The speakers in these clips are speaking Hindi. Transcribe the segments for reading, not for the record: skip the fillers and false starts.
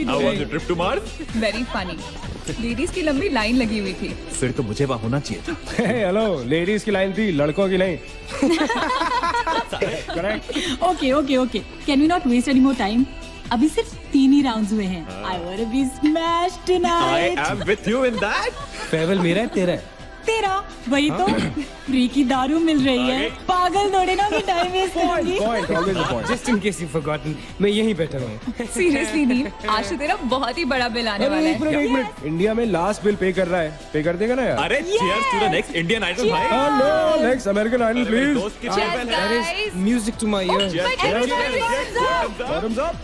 How was your trip to Mars? Very funny. Ladies की लंबी लाइन लगी हुई थी। फिर तो मुझे वहाँ होना चाहिए था। हेलो, लेडीज की लाइन थी, लड़कों की नहीं। Correct. Okay can we not waste any more time? अभी सिर्फ 3 ही राउंड्स हुए हैं। I want to be smashed I tonight. am with you in that. Farewell मेरा है, तेरा है। तेरा वही तो फ्री की दारू मिल रही है। पागल थोड़े ना कि टाइम वेस्ट करूंगी। Point, always a point. Just in case you've forgotten, मैं यहीं बैठा हूँ। सीरियसली नील, आज तो तेरा बहुत ही बड़ा बिल आने वाला एक है। मिनट। इंडिया में लास्ट बिल पे कर रहा है, पे कर देगा ना यार? अरे cheers to the next Indian Idol भाई. हेलो, नेक्स्ट अमेरिकन आइडल अरे मेरे प्लीज। दोस्त की Cheers, farewell है. guys. Music to my ears. Cheers, Everybody cheers, hands cheers. up. Bottoms up.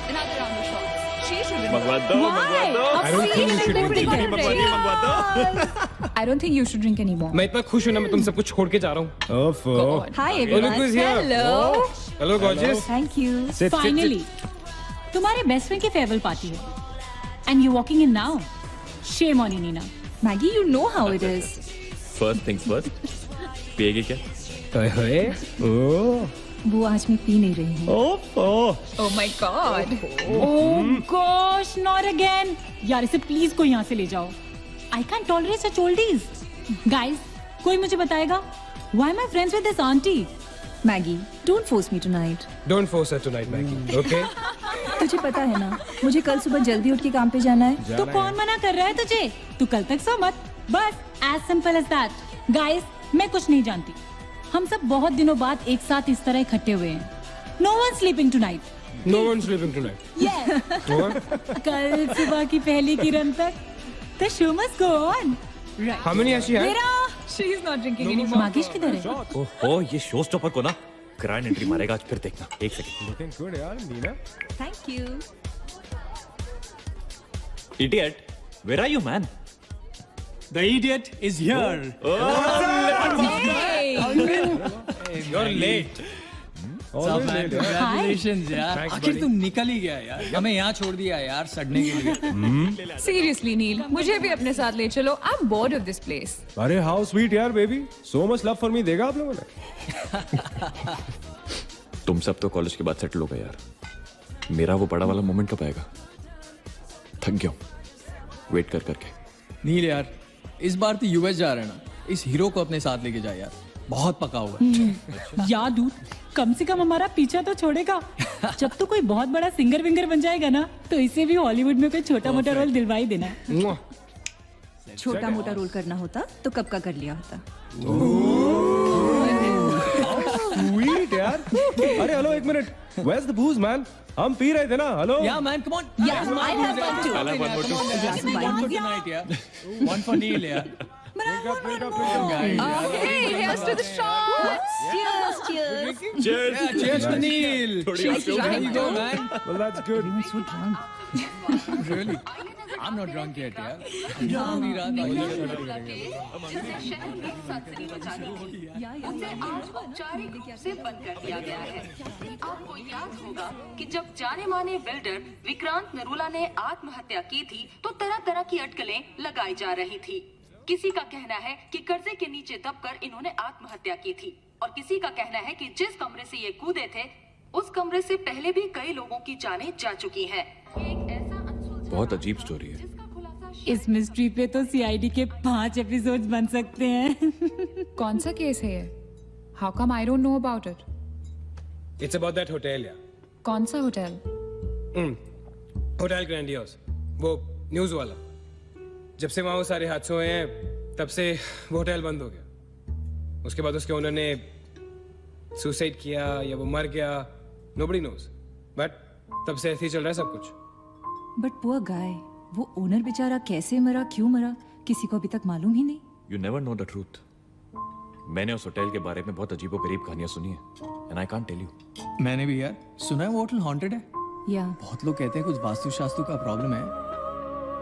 Another round of shots. She should win. मंगवा दो, मंगवा दो. I don't think you should Everybody drink get it. मंगवा दो. I don't think you should drink anymore. मैं इतना खुश हूँ ना, मैं तुम सबको छोड़ के जा रहा हूँ। ओफो। God. Hi Look everyone. who's here. Hello. Hello, gorgeous. Thank you. Sit, sit, finally तुम्हारे बेस्ट फ्रेंड की फेयरवेल पार्टी है and you walking in now. Shame on you Nina. Maggie, you know how it is. First things first. पिएगी क्या? ओए, ओह, वो आज मैं पी नहीं रही हूँ। ओफो। Oh my God. Oh gosh, not again. यार इसे प्लीज कोई यहाँ से ले जाओ। I can tolerate such oldies. Guys, कोई मुझे बताएगा why am I friends with this aunty? Maggie, don't force me tonight. Don't force her tonight, Maggie. Okay? तुझे पता है ना, मुझे कल सुबह जल्दी उठ के काम पे जाना है। तो कौन मना कर रहा है तुझे? तू कल तक सो मत। बस as simple as that. Guys, मैं कुछ नहीं जानती। हम सब बहुत दिनों बाद एक साथ इस तरह इकट्ठे हुए हैं। No one sleeping tonight. No one's sleeping tonight. Yes. What? कल सुबह की पहली किरण तक the show must go on. Right. How many has she had? मेरा She is not drinking anymore. मागिश किधर है? ओहो, ये शो स्टॉपर को ना ग्रैंड एंट्री मारेगा आज, फिर देखना. एक सेकंड. Looking good, यार, Neena. Thank you. Idiot, where are you, man? The idiot is here. Hey. You're late. Always late, यार. Congratulations यार. Thanks, आखिर buddy. तुम निकल ही गया यार. हमें यहाँ छोड़ दिया यार सड़ने के लिए. Seriously, Neil, मुझे भी अपने साथ ले चलो। I'm bored of this place. अरे how sweet यार, baby. So much love for me देगा आप लोगों ने? तुम सब तो कॉलेज के बाद सेटल हो गए यार. मेरा वो बड़ा वाला मोमेंट कब आएगा? थक गया हूं वेट कर करके. नील यार, इस बार तो यूएस जा रहे हैं ना. इस हीरो को अपने साथ लेके जा यार. बहुत पका हुआ है. यार दूध, कम से कम हमारा पीछा तो छोड़ेगा। जब तो कोई बहुत बड़ा सिंगर विंगर बन जाएगा ना, तो इसे भी हॉलीवुड में कोई छोटा मोटा रोल दिलवा ही देना। Mwah. छोटा मोटा रोल करना होता तो कब का कर लिया होता। Sweet यार. अरे हेलो, एक minute. Where's the booze, man? हम पी रहे थे ना. Hello. Yeah man, come on. Yeah, I'll have one too. I'll have one more too. glass of wine. One for tonight यार. One for Neil यार. Hey, here's to the shots. Cheers, cheers. Cheers. Yeah, cheers to Neil. थोड़ी आगे हो There गई. you go man. Well, that's good. Really? I'm not drunk yet यार. पूरी रात उसे आज औपचारिक रूप से बंद कर दिया गया है। आपको याद होगा कि जब जाने माने बिल्डर विक्रांत नरूला ने आत्महत्या की थी, तो तरह तरह की अटकलें लगाई जा रही थी। किसी का कहना है कि कर्जे के नीचे दबकर इन्होंने आत्महत्या की थी, और किसी का कहना है कि जिस कमरे से ये कूदे थे, उस कमरे से पहले भी कई लोगों की जानें जा चुकी हैं। ये एक ऐसा अनसुलझा बहुत अजीब स्टोरी है. जिसका खुलासा इस मिस्ट्री पे तो सीआईडी के 5 एपिसोड्स बन सकते हैं। कौन सा केस है ये? How come I don't know about it? It's about that hotel यार. कौन सा होटल? होटल ग्रैंडियोस, वो न्यूज वाला. जब से वहाँ वो सारे हादसे हुए हैं, तब से वो होटल बंद हो गया. उसके बाद उसके ओनर ने सुसाइड किया या वो मर गया, nobody knows. बट तब से ऐसे ही चल रहा है सब कुछ. But poor guy, वो ओनर बेचारा कैसे मरा, क्यों मरा, किसी को अभी तक मालूम ही नहीं। You never know the truth. मैंने उस होटल के बारे में बहुत अजीबोगरीब कहानियां सुनी है and I can't tell you. मैंने भी यार सुना है वो होटल हॉन्टेड है। या बहुत लोग कहते हैं कुछ वास्तु शास्त्र का प्रॉब्लम है,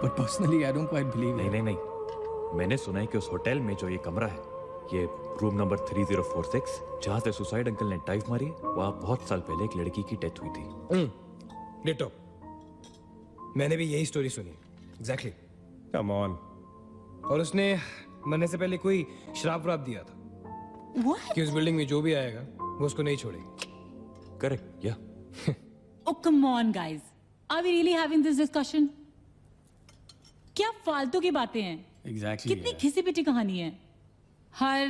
but personally I don't quite believe. नहीं, मैंने सुना है कि उस होटल में जो ये कमरा है, ये रूम नंबर 3046, जहाँ से सुसाइड अंकल ने डाइव मारी, वहाँ बहुत साल पहले एक लड़की की डेथ हुई थी। डिटो, मैंने भी यही स्टोरी सुनी। एग्जैक्टली। Come on. और उसने मरने से पहले कोई श्राप व्राप दिया था What? कि उस बिल्डिंग में जो भी आएगा वो उसको नहीं छोड़ेगी। करेक्ट, या Oh come on guys, Are we really having this discussion? क्या फालतू की बातें हैं? एग्जैक्टली कितनी घिसी पिटी कहानी है। हर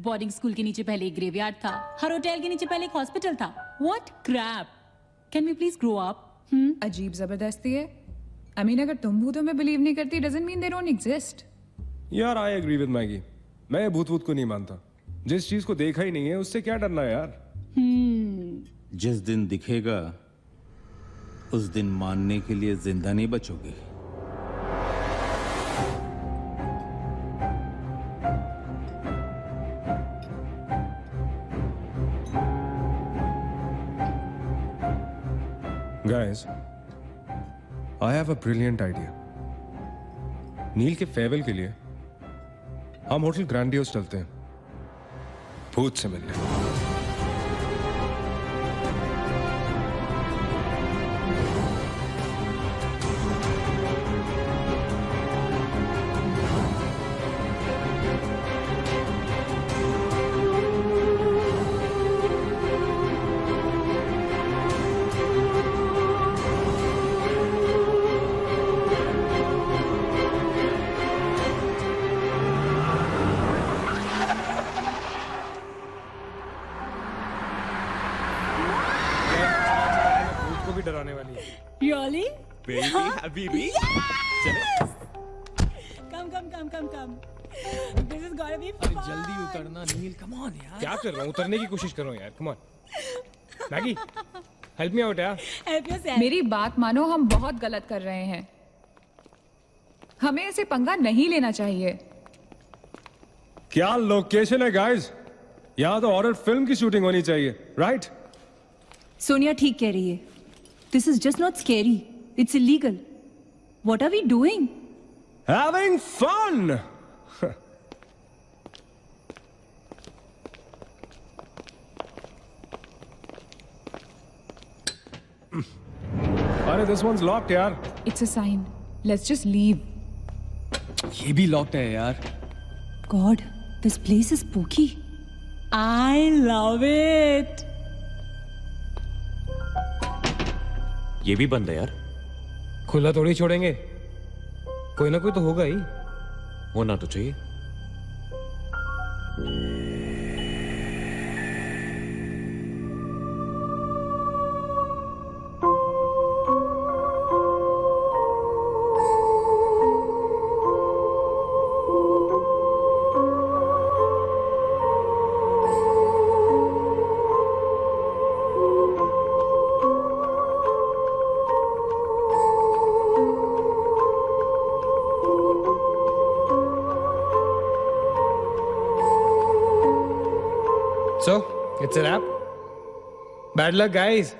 बोर्डिंग स्कूल के नीचे पहले एक ग्रेवयार्ड था, हर होटल के नीचे पहले एक हॉस्पिटल था। What crap? Can we please grow up? अजीब जबरदस्ती है। I mean, अगर तुम भूतों में बिलीव नहीं करती doesn't mean they don't exist. यार आई एग्री विद मैगी, मैं भूत भूत को नहीं मानता। जिस चीज को देखा ही नहीं है उससे क्या डरना है यार। जिस दिन दिखेगा उस दिन मानने के लिए जिंदा नहीं बचोगे। Guys, I have a brilliant idea. नील के फेयरवेल के लिए हम होटल ग्रैंडियोस चलते हैं भूत से मिलने। को भी डराने वाली है। Really? Baby, habibi. Come. This is gonna be अरे fun. जल्दी उतरना नील, कम ऑन यार। क्या कर रहा हूँ, उतरने की कोशिश कर रहा हूँ यार। Come on Maggi, help me out यार। Help yourself. मेरी बात मानो, हम बहुत गलत कर रहे हैं। हमें ऐसे पंगा नहीं लेना चाहिए। क्या लोकेशन है गाइस, यहाँ तो हॉरर फिल्म की शूटिंग होनी चाहिए, राइट? सोनिया ठीक कह रही है। This is just not scary, it's illegal. What are we doing? Having fun. अरे this one's locked यार। It's a sign. Let's just leave. ये भी लॉक्ड है यार। God, this place is spooky. I love it. ये भी बंद है यार। खुला थोड़ी छोड़ेंगे, कोई ना कोई तो होगा ही। होना तो चाहिए। So, it's a wrap. Bad luck, guys.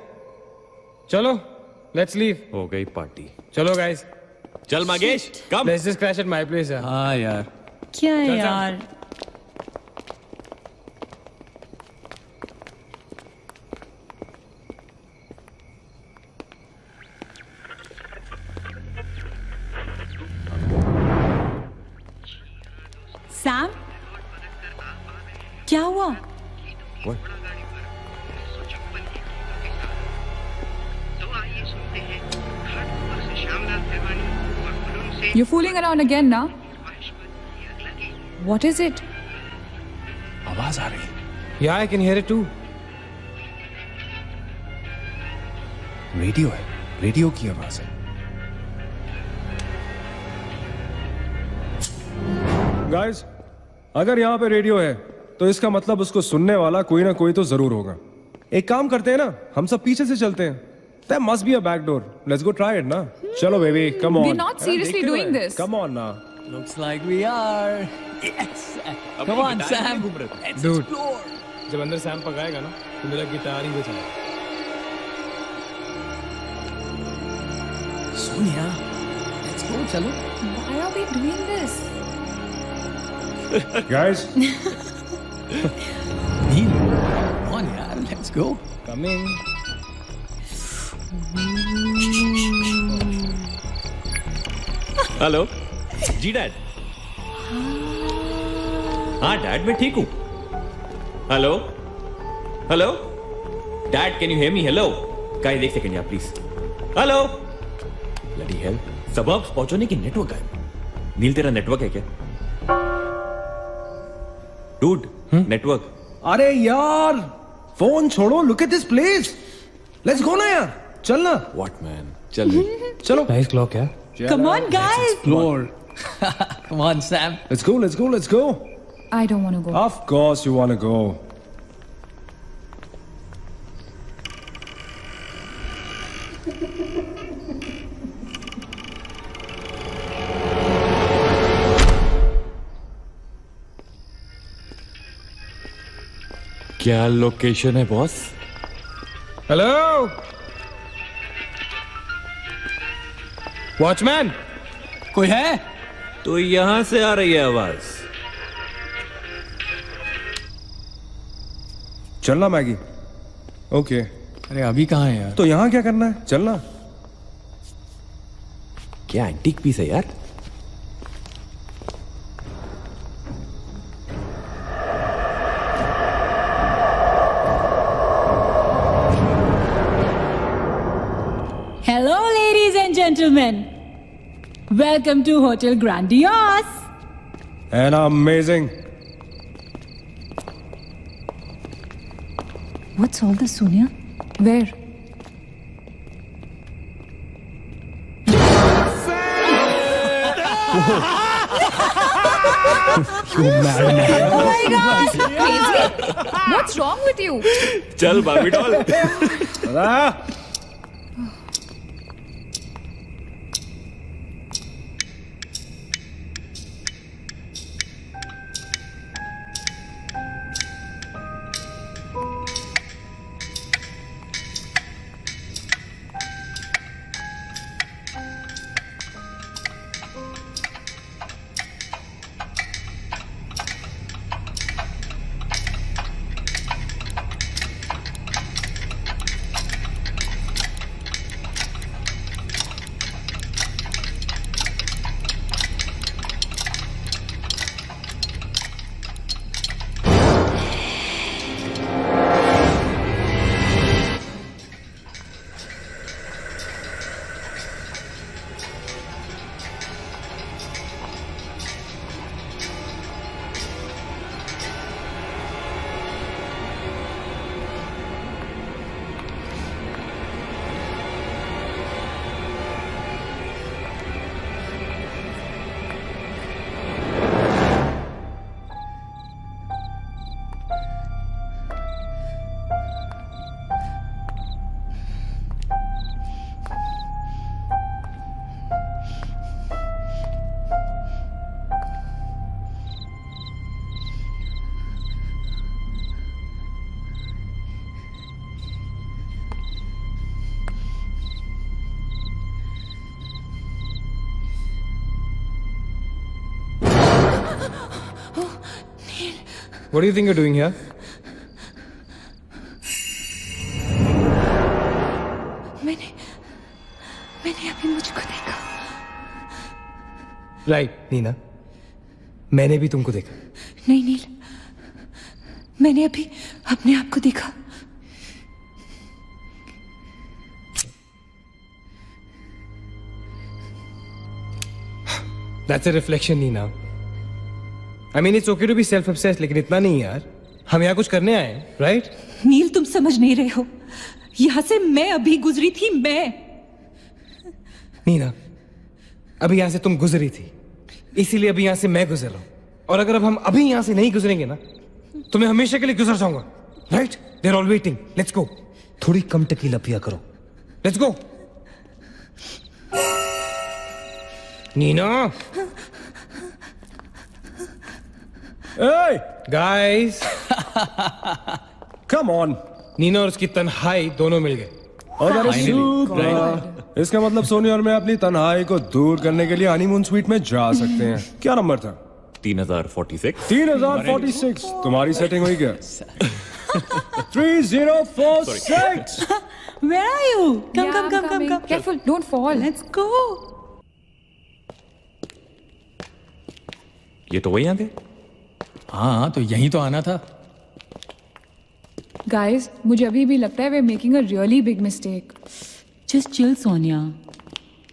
चलो, let's leave. हो गई पार्टी। चलो guys, चल मागेश, कम। let's just crash at my place यार। हाँ यार। क्या है चल। यार? सैम, क्या हुआ? What? You're fooling around again now? What is it? आवाज आ रही है। Yeah, I can hear it too. Radio है, रेडियो की आवाज है। Guys, अगर यहाँ पे रेडियो है तो इसका मतलब उसको सुनने वाला कोई ना कोई तो जरूर होगा। एक काम करते हैं ना, हम सब पीछे से चलते हैं। There must be a back door. Let's go try it ना। चलो baby, come on. We're not seriously doing this. Come on ना। Looks like we are. Yes. Come on, Sam. Let's Dude. explore. जब अंदर सैम पकाएगा ना तो मेरा गिटार ही बजाएगा। Sonia, let's go. चलो। Why are we doing this? Guys, Neel, come on यार, let's go. come in. Hello जी डैड। हाँ डैड, मैं ठीक हूँ। Hello hello dad, can you hear me? Hello guys, एक सेकंड यार प्लीज। हेलो ब्लडी हेल, सबब पहुंचने की नेटवर्क है। नील तेरा नेटवर्क है क्या? Dude, network. अरे यार फोन छोड़ो, look at this place, let's go ना यार, चलना। व्हाट मैन, चल रही। चलो नाइस क्लॉक है। Come on, guys. Explore. Come on, Sam. Let's go, let's go, let's go. I don't want to go. Of course you want to go. क्या लोकेशन है बॉस? Hello watchman. कोई है? तो यहां से आ रही है आवाज। चलना मैगी। ओके अरे अभी कहाँ है यार? तो यहाँ क्या करना है, चलना। क्या एंटीक पीस है यार? Hello, ladies and gentlemen. Welcome to Hotel Grandiose. And amazing. What's all this, Sonia? Where? What's wrong with you? चल बाबी doll. What do you think you're doing here? मैंने अभी मुझको देखा। राइट नीना, मैंने भी तुमको देखा। नहीं नील, मैंने अभी अपने आप को देखा। That's a reflection, Neena. I mean, it's okay to be self-obsessed, लेकिन इतना नहीं यार। हम यहाँ कुछ करने आए हैं, right? नील तुम समझ नहीं रहे हो, यहां से मैं अभी गुजरी थी। मैं नीना, अभी यहाँ से तुम गुजरी थी, इसीलिए अभी यहाँ से मैं गुजर रहा हूँ। और अगर अब हम अभी यहाँ से नहीं गुजरेंगे ना, तो मैं हमेशा के लिए गुजर जाऊंगा। Right? They're all waiting. Let's go. थोड़ी कम टकीला पिया करो। Let's go. Neena. Hey, Guys, come on. Neena और उसकी तन्हाई दोनों मिल गए। और that is super. इसका मतलब सोनिया और मैं अपनी तन्हाई को दूर करने के लिए हनीमून स्वीट में जा सकते हैं। क्या नंबर था? 3046। 3046। तुम्हारी सेटिंग हुई क्या? 3046। Where are you? Come. Careful, don't fall. Let's go. ये तो वही आ गए। हाँ तो यहीं तो आना था। Guys, मुझे अभी भी लगता है we're making a really big mistake. Just chill, Sonia.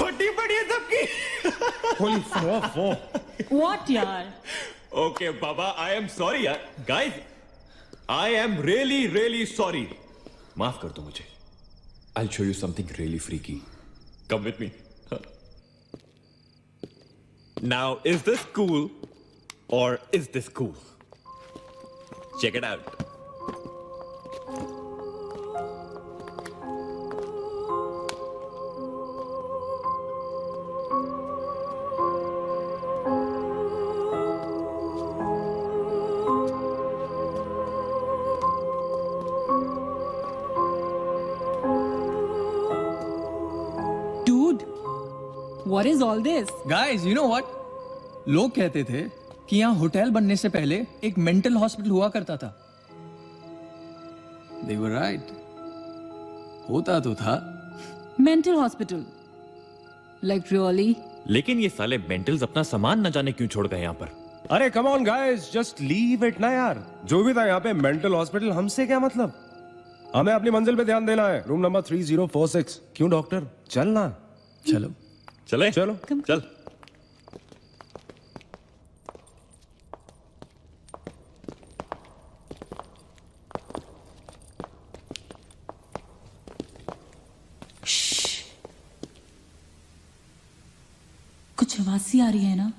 फटी पड़ी है सबकी। व्हाट यार? ओके बाबा, आई एम सॉरी यार। Guys, I am really really sorry. माफ कर दो मुझे। I'll show you something really freaky. Come with me. Now, is this cool or is this cool? Check it out. Dude, what is all this? Guys, you know what? लोग कहते थे कि यहाँ होटल बनने से पहले एक मेंटल हॉस्पिटल हुआ करता था। They were right. होता तो था। Mental hospital. Like really? लेकिन ये साले मेंटल्स अपना सामान न जाने क्यों छोड़ गए यहाँ पर। अरे come on guys, just leave it ना यार। जो भी था यहाँ पे मेंटल हॉस्पिटल, हमसे क्या मतलब? हमें अपनी मंजिल पे ध्यान देना है। Room number 3046। क्यों डॉक्टर, चलना। चलो चले चलो चल। कुछ आवाज सी आ रही है ना?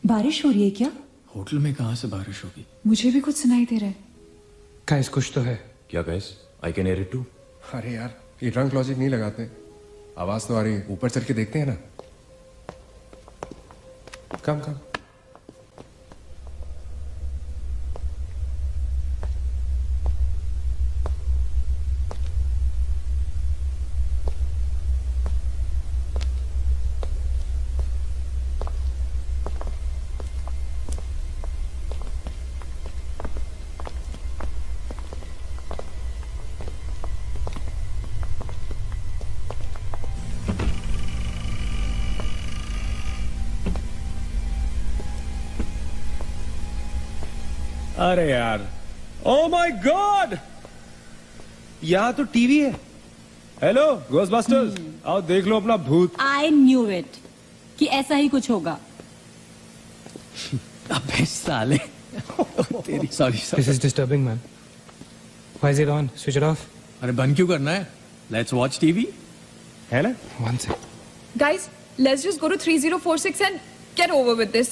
बारिश हो रही है क्या? होटल में कहाँ से बारिश होगी? मुझे भी कुछ सुनाई दे रहा है। गाइस, कुछ तो है। क्या guys? I can hear it too. अरे यार, ये ड्रंक लॉजिक नहीं लगाते। आवाज तो आ रही है, ऊपर चल के देखते हैं ना। कम कम। अरे यार, ओ माय गॉड, यहाँ तो टीवी है। हेलो घोस्टबस्टर्स, आओ देख लो अपना भूत। I knew it कि ऐसा ही कुछ होगा। अबे साले। तेरी sorry This is disturbing, man. Why is it on? Switch it off. अरे बंद क्यों करना है? Let's watch TV. है ना? One sec. Guys, let's just go to 3046 and get over with this.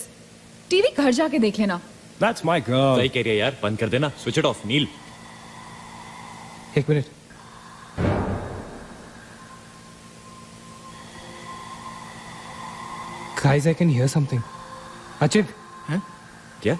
TV घर जाके देख लेना। That's my girl. सही कह रही है यार, बंद कर देना। स्विच इट ऑफ नील। एक minute. Guys, I can hear something. Achit. हैं? क्या?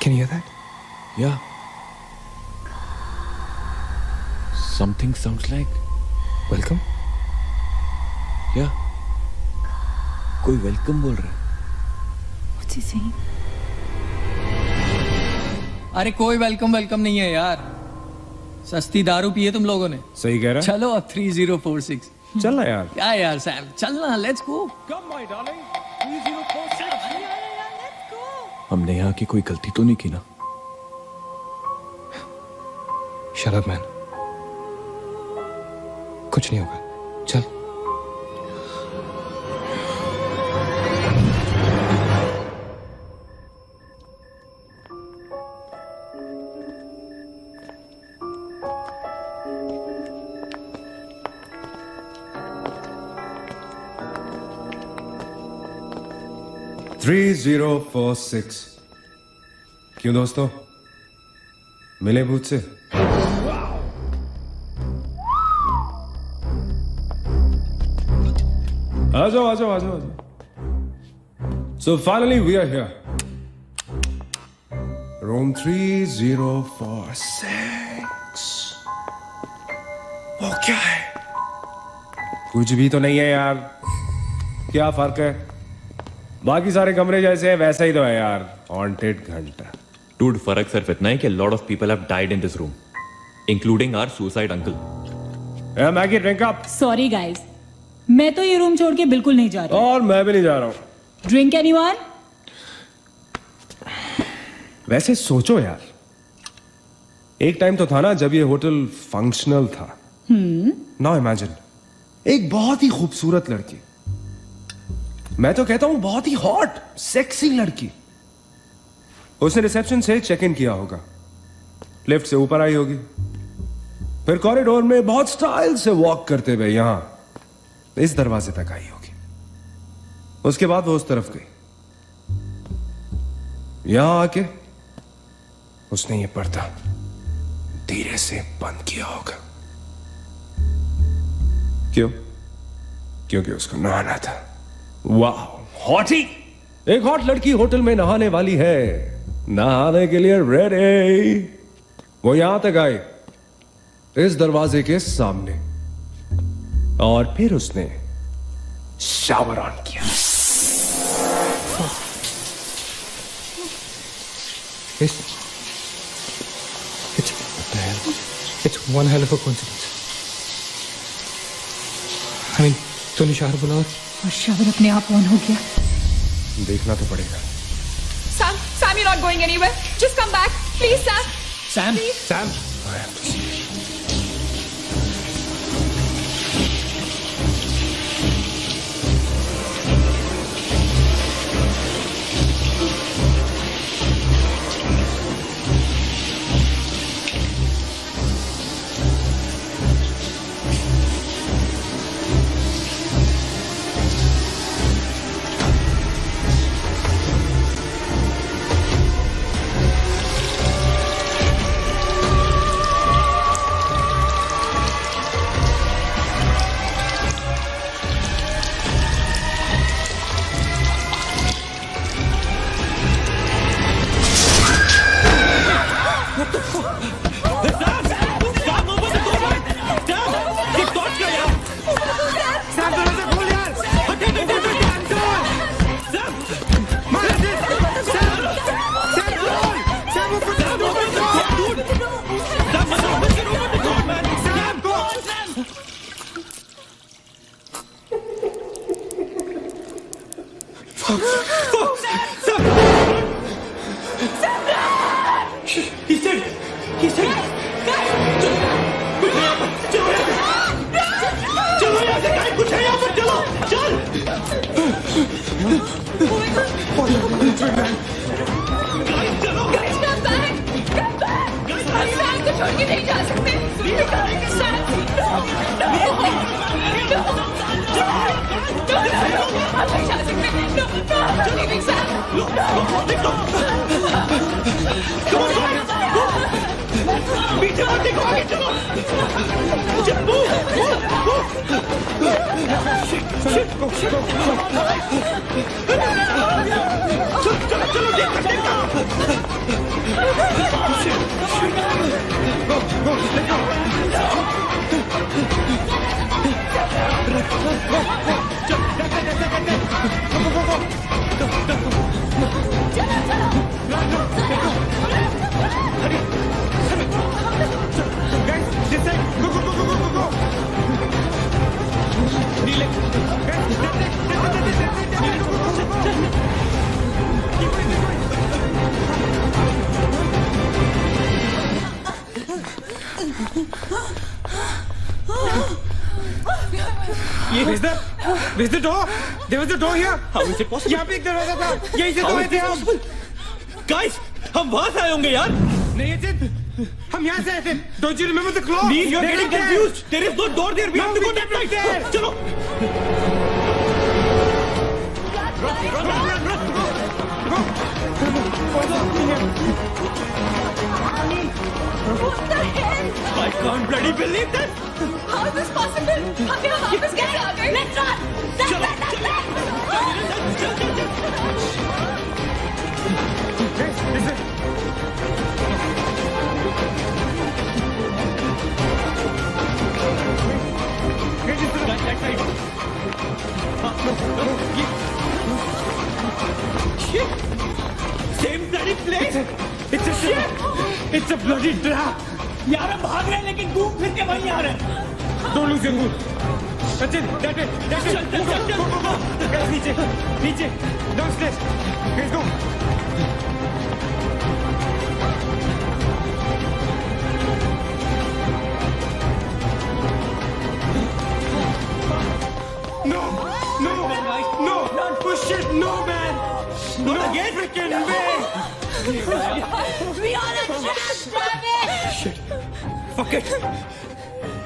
Can you hear that? Yeah. Something sounds like. Welcome. Yeah. कोई वेलकम बोल रहा है। What's he saying? अरे कोई वेलकम नहीं है यार। सस्ती दारू पिए तुम लोगों ने। सही कह रहा चलो अब 3046। है। चल ना यार। क्या यार सैम, चलना, let's go. Come my darling. 3046. हमने यहाँ की कोई गलती तो नहीं की ना? Shut up, man. कुछ नहीं होगा। चल। थ्री 3046। क्यों दोस्तों, मिले भूत से? आ जाओ आ जाओ आ जाओ। So finally we are here. Room 3046. वो क्या है? कुछ भी तो नहीं है यार। क्या फर्क है? बाकी सारे कमरे जैसे है वैसा ही तो है यार। हॉन्टेड घंटा। डूड, फर्क सिर्फ इतना है कि lot of people have died in this room, including our suicide uncle. Maggie drink up. Sorry guys, मैं तो ये रूम छोड़ के बिल्कुल नहीं जा रही। और मैं भी नहीं जा रहा हूँ। Drink anyone? वैसे सोचो यार, एक टाइम तो था ना जब ये होटल फंक्शनल था। नाउ इमेजिन, एक बहुत ही खूबसूरत लड़की, मैं तो कहता हूं बहुत ही हॉट सेक्सी लड़की, उसने रिसेप्शन से चेक इन किया होगा, लिफ्ट से ऊपर आई होगी, फिर कॉरिडोर में बहुत स्टाइल से वॉक करते हुए यहां इस दरवाजे तक आई होगी। उसके बाद वो उस तरफ गई, यहां आके उसने ये पर्दा धीरे से बंद किया होगा। क्यों? क्योंकि उसको नहाना था। वाह, हॉटी! एक हॉट लड़की होटल में नहाने वाली है, नहाने के लिए रेडी। वो यहां तक आई, इस दरवाजे के सामने, और फिर उसने शावर ऑन किया। It's one hell of a coincidence. I mean, तूने शावर बोला और शावर अपने आप ऑन हो गया। देखना तो पड़ेगा। Sam, you're not going anywhere. Just come back, please, Sam. Sam, Sam, I have to see. Where's the door? There was a door here. How is it possible? यहाँ पे एक दरवाजा था, यहीं से तो आए थे हम। Guys, हम वहां से आए होंगे यार। नहीं अजित, हम यहाँ से आए थे। Don't you remember the clock? Please, you're getting confused. There is no door there. We have to go that side. चलो। What the hell? I can't bloody believe that. How is this possible? हम यहाँ वापस कैसे आ गए? Let's run! Same bloody place. It's a bloody trap. यार हम भाग रहे हैं लेकिन घूम फिर के वहीं आ रहे हैं। Don't lose your cool. Sachin, that way. Go. Guys, नीचे. Downstairs. Guys, go. No. Push it. No, man. Not again. Freaking way. We are a trap, Travis! Shit. Fuck it.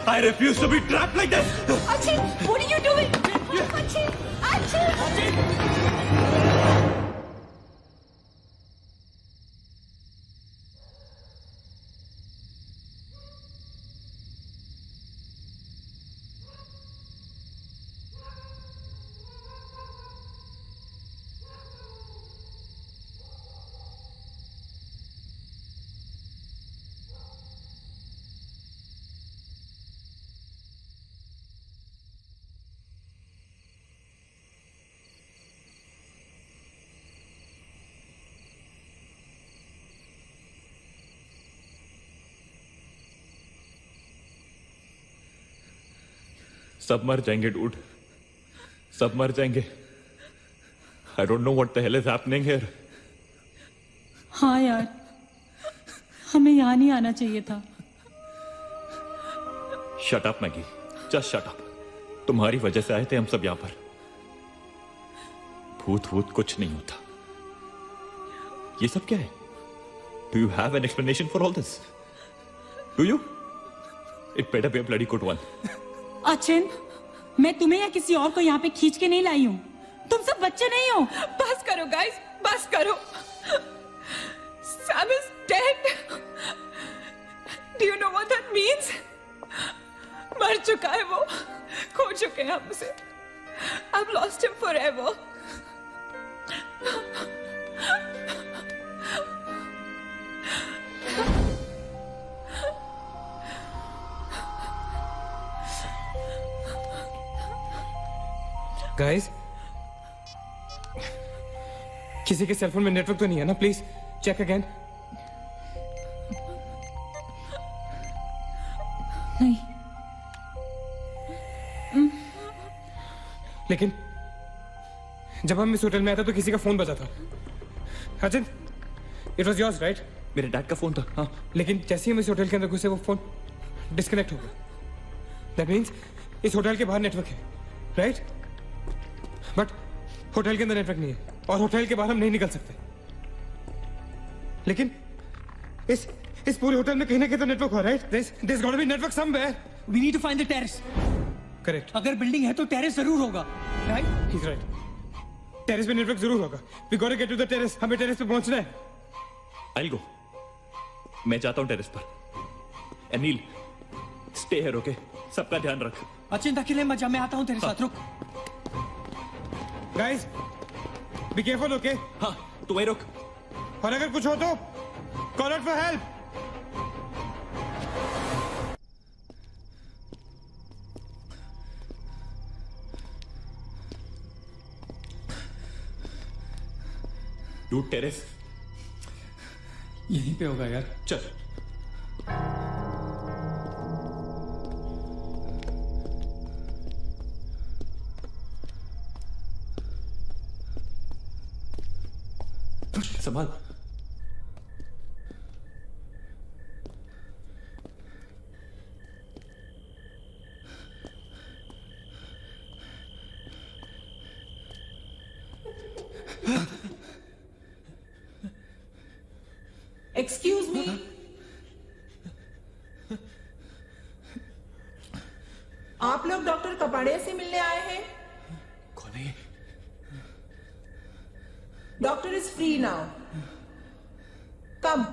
I refuse to be trapped like this. Achin, what are you doing? Achin! सब मर जाएंगे डूड, सब मर जाएंगे. I don't know what the hell is happening here. हाँ यार, हमें यहाँ नहीं आना चाहिए था. Shut up Maggi, just shut up. तुम्हारी वजह से आए थे हम सब यहाँ पर. भूत कुछ नहीं होता. ये सब क्या है? Do you have an explanation for all this? Do you? It better be a bloody good one. Achin, मैं तुम्हें या किसी और को यहाँ पे खींच के नहीं लाई हूँ. तुम सब बच्चे नहीं हो. बस करो गाइस, बस करो. Sam is dead. Do you know what that means? मर चुका है वो, खो चुके हैं हम उसे. I've lost him forever. Guys, किसी के सेलफोन में नेटवर्क तो नहीं है ना? Please check again. नहीं. लेकिन जब हम इस होटल में आए थे तो किसी का फोन बजा था. Achin, it was yours right? मेरे डैड का फोन था. हाँ. लेकिन जैसे ही हम इस होटल के अंदर घुसे वो फोन डिस्कनेक्ट हो गया. दैट मीन्स इस होटल के बाहर नेटवर्क है, राइट? बट होटल के अंदर नेटवर्क नहीं है और होटल के बाहर हम नहीं निकल सकते. लेकिन इस पूरे होटल में कहीं ना कहीं तो नेटवर्क हो, right? There's got to be network somewhere. We need to find the terrace. Correct. अगर बिल्डिंग है तो टेरेस जरूर होगा, राइट? He's right. टेरेस पे नेटवर्क जरूर होगा. We got to get to the terrace. हमें टेरेस पे पहुंचना है. I'll go. मैं जाता हूँ टेरेस पर. Anil, stay here, okay? सबका ध्यान रख. अचिंता के लिए मजा, मैं आता हूँ तेरे साथ. रुक. Guys, be careful, okay? हाँ, तू वहीं रुक. और अगर कुछ हो तो call out for help. Dude, terrace यहीं पे होगा यार. चल. संभाल. Excuse me. आप लोग डॉक्टर कपाड़े से मिलने आए हैं? कौन है? Doctor is free now. Come.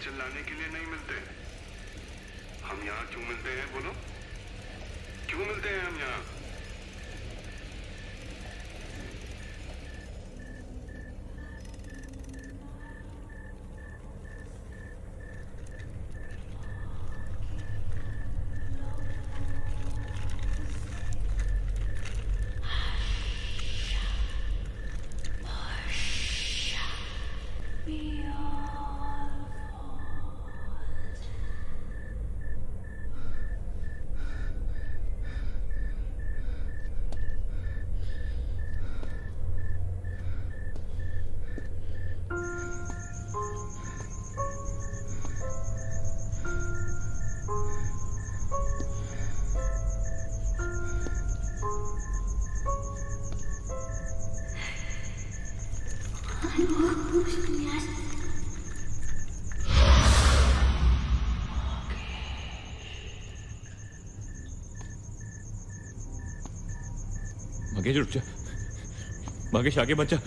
चिल्लाने के लिए नहीं मिलते। हम यहाँ क्यों मिलते हैं बोलो? क्यों मिलते हैं हम यहाँ? मगेश रुक जा, मगेश आगे मत जा।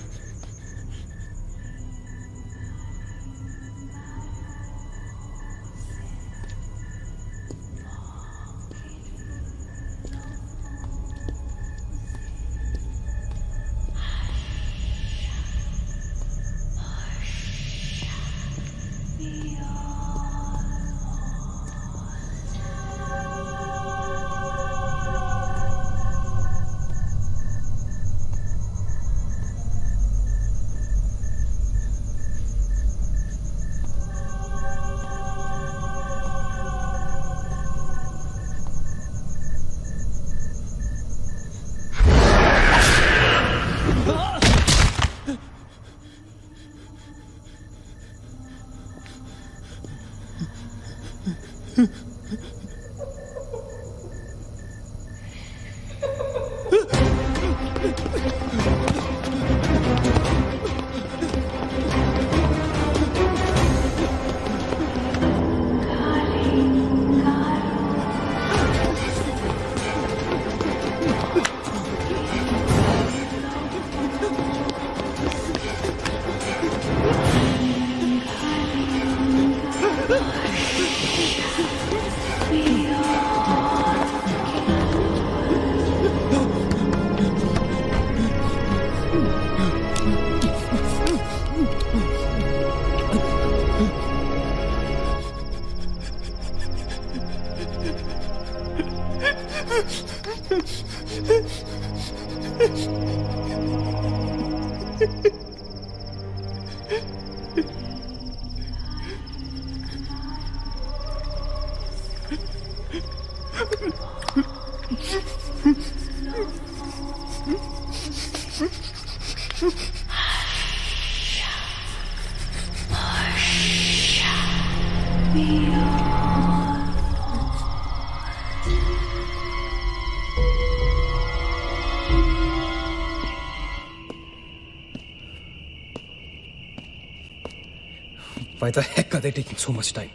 Why the heck are they taking so much time?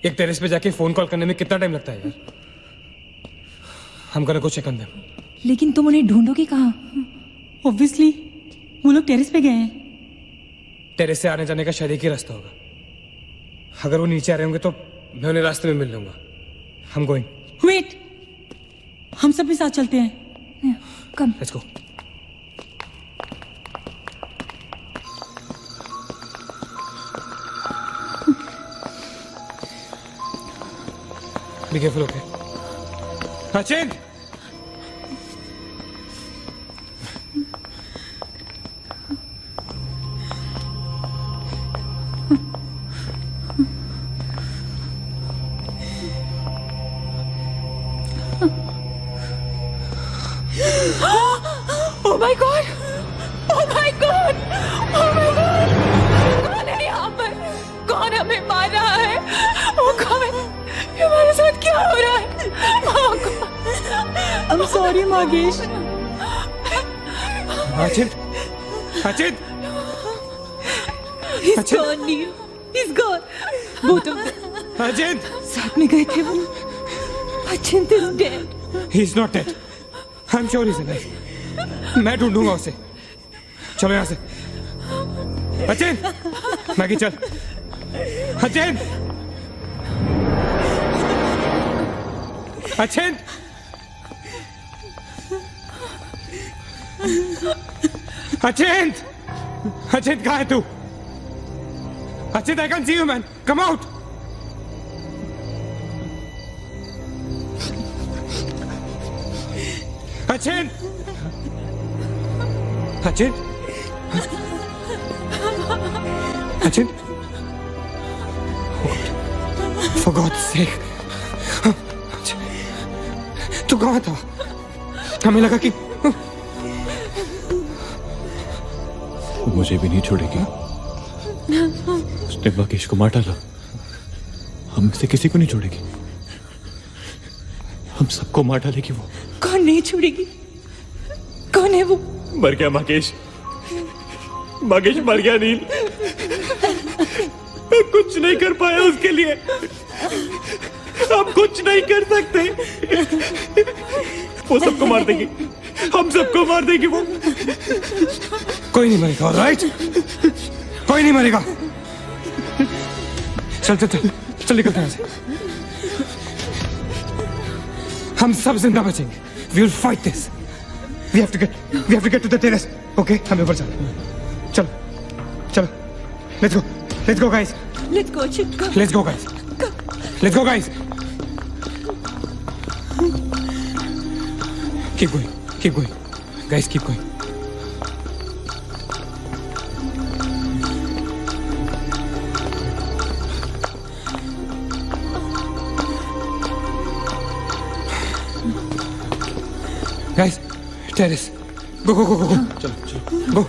एक टेरेस पे जाके फोन कॉल करने में कितना टाइम लगता है यार? हम गो चेक ऑन देम। लेकिन तुम उन्हें ढूंढोगे कहाँ? ऑब्वियसली वो लोग टेरेस पे गए हैं। टेरेस से आने जाने का शायद एक ही रास्ता होगा। अगर वो नीचे आ रहे होंगे तो मैं उन्हें रास्ते में मिल लूंगा। हम गोइंग। वेट, हम सब भी साथ चलते हैं। Come. Let's go. Be careful, okay? Sachin! Oh my God! Oh my God! Oh my God! कौन है यहाँ पर? कौन हमें मार रहा है? वो कौन? हमारे साथ क्या हो रहा है? I'm sorry, मागेश। Achit, Achit, He's gone, Neil. He's gone. Both of them. अचित, साथ में गए थे वो। Achint is dead. He's not dead. I'm sure he's alive. मैं ढूंढूंगा उसे। चलो यहाँ से। अचित, मैगी चल। अचिंत! अचिंत! अचिंत! अचिंत कहाँ है तू? अचिंत, I can't see you, man. Come out! अचिंत! अचिंत! अचिंत! For God's sake! तू कहाँ था? हमें लगा कि मुझे भी नहीं छोड़ेगी। उसने मकेश को मार डाला। हम से किसी को नहीं छोड़ेगी। हम सबको मार डालेगी वो। कौन नहीं छोड़ेगी? कौन है वो? मर गया मकेश। मकेश मर गया नील। मैं कुछ नहीं कर पाया उसके लिए। हम कुछ नहीं कर सकते। वो सबको मार देगी। हम सबको मार देगी वो। कोई नहीं मरेगा, ऑलराइट? कोई नहीं मरेगा। चल चल चल चल निकलते हैं यहाँ से। हम सब जिंदा बचेंगे। We will fight this. We have to get to the terrace. Okay? हमें ऊपर चलो। चलो चलो। Let's go guys. Let's go, Chip. Let's go guys. Let's go guys. Keep going. Guys, keep going. Guys, terrace. Go. चलो Go.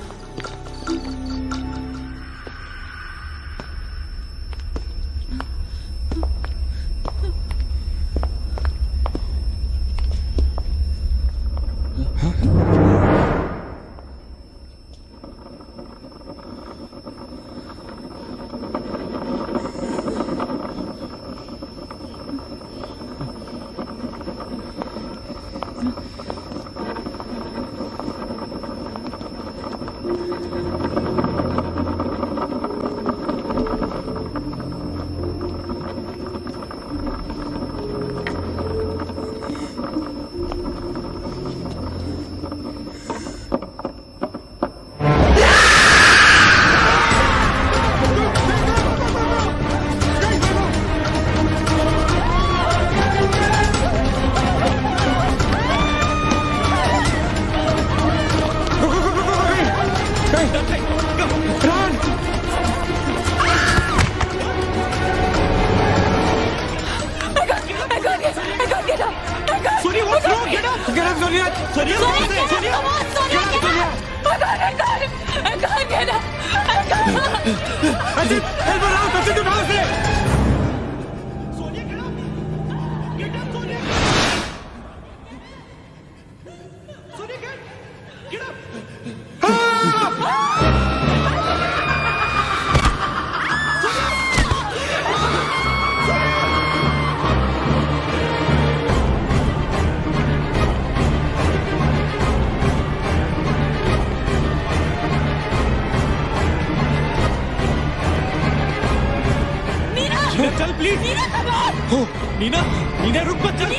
नीना रुक मत चल।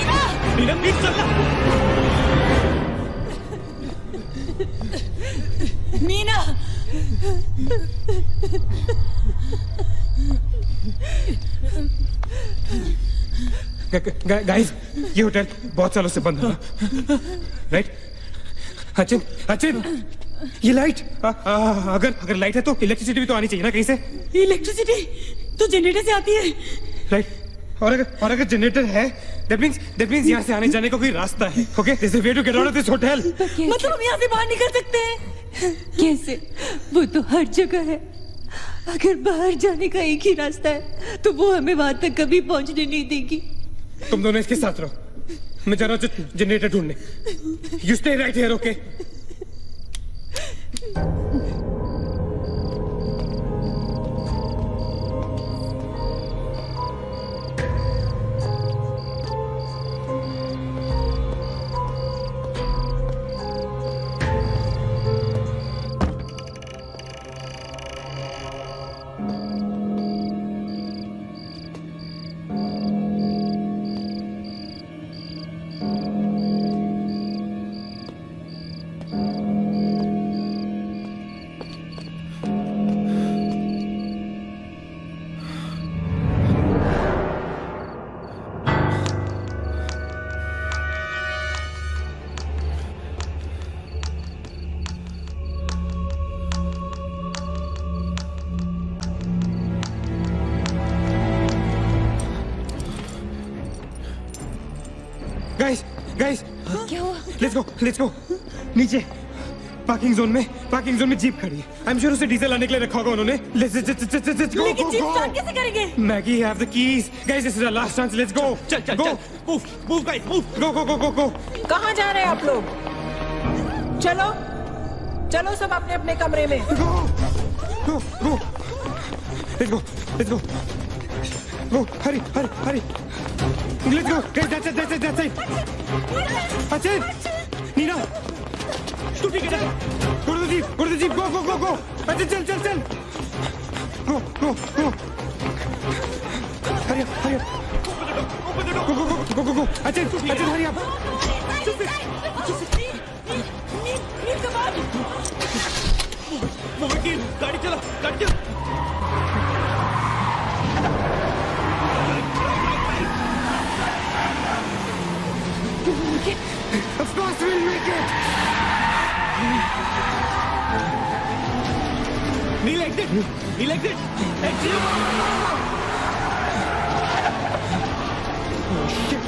नीना प्लीज चल। मीना! गाइस, ये होटल बहुत सालों से बंद है, राइट? अचिंत, ये लाइट, अगर लाइट है तो इलेक्ट्रिसिटी भी तो आनी चाहिए ना कहीं से। इलेक्ट्रिसिटी तो जनरेटर से आती है, राइट? और अगर जनरेटर है, that means यहाँ से आने जाने का कोई रास्ता है। Okay, there's a way to get out of this hotel. मतलब हम यहाँ से बाहर निकल सकते हैं? कैसे? वो तो हर जगह है। अगर बाहर जाने का एक ही रास्ता है तो वो हमें वहां तक कभी पहुंचने नहीं देगी। तुम दोनों इसके साथ रहो, मैं जा रहा हूँ जनरेटर ढूंढने। You stay right here, okay? Let's go नीचे पार्किंग जोन में जीप खड़ी है। आई एम श्योर उसे डीजल लाने के लिए रखा होगा उन्होंने। लेट्स गो लेकिन जीप स्टार्ट कैसे करेंगे? Maggie have the keys guys, this is our last chance. Let's go चल मूव गाइस मूव। गो कहाँ जा रहे हैं आप लोग? चलो चलो सब अपने अपने कमरे में। go let's go hurry let's go guys, that's it Nina तू ठीक है? go to the jeep go अच्छा चल go hurry up go अच्छा hurry up वो वकील गाड़ी चला Of course we'll make it. Neil exit. Shit.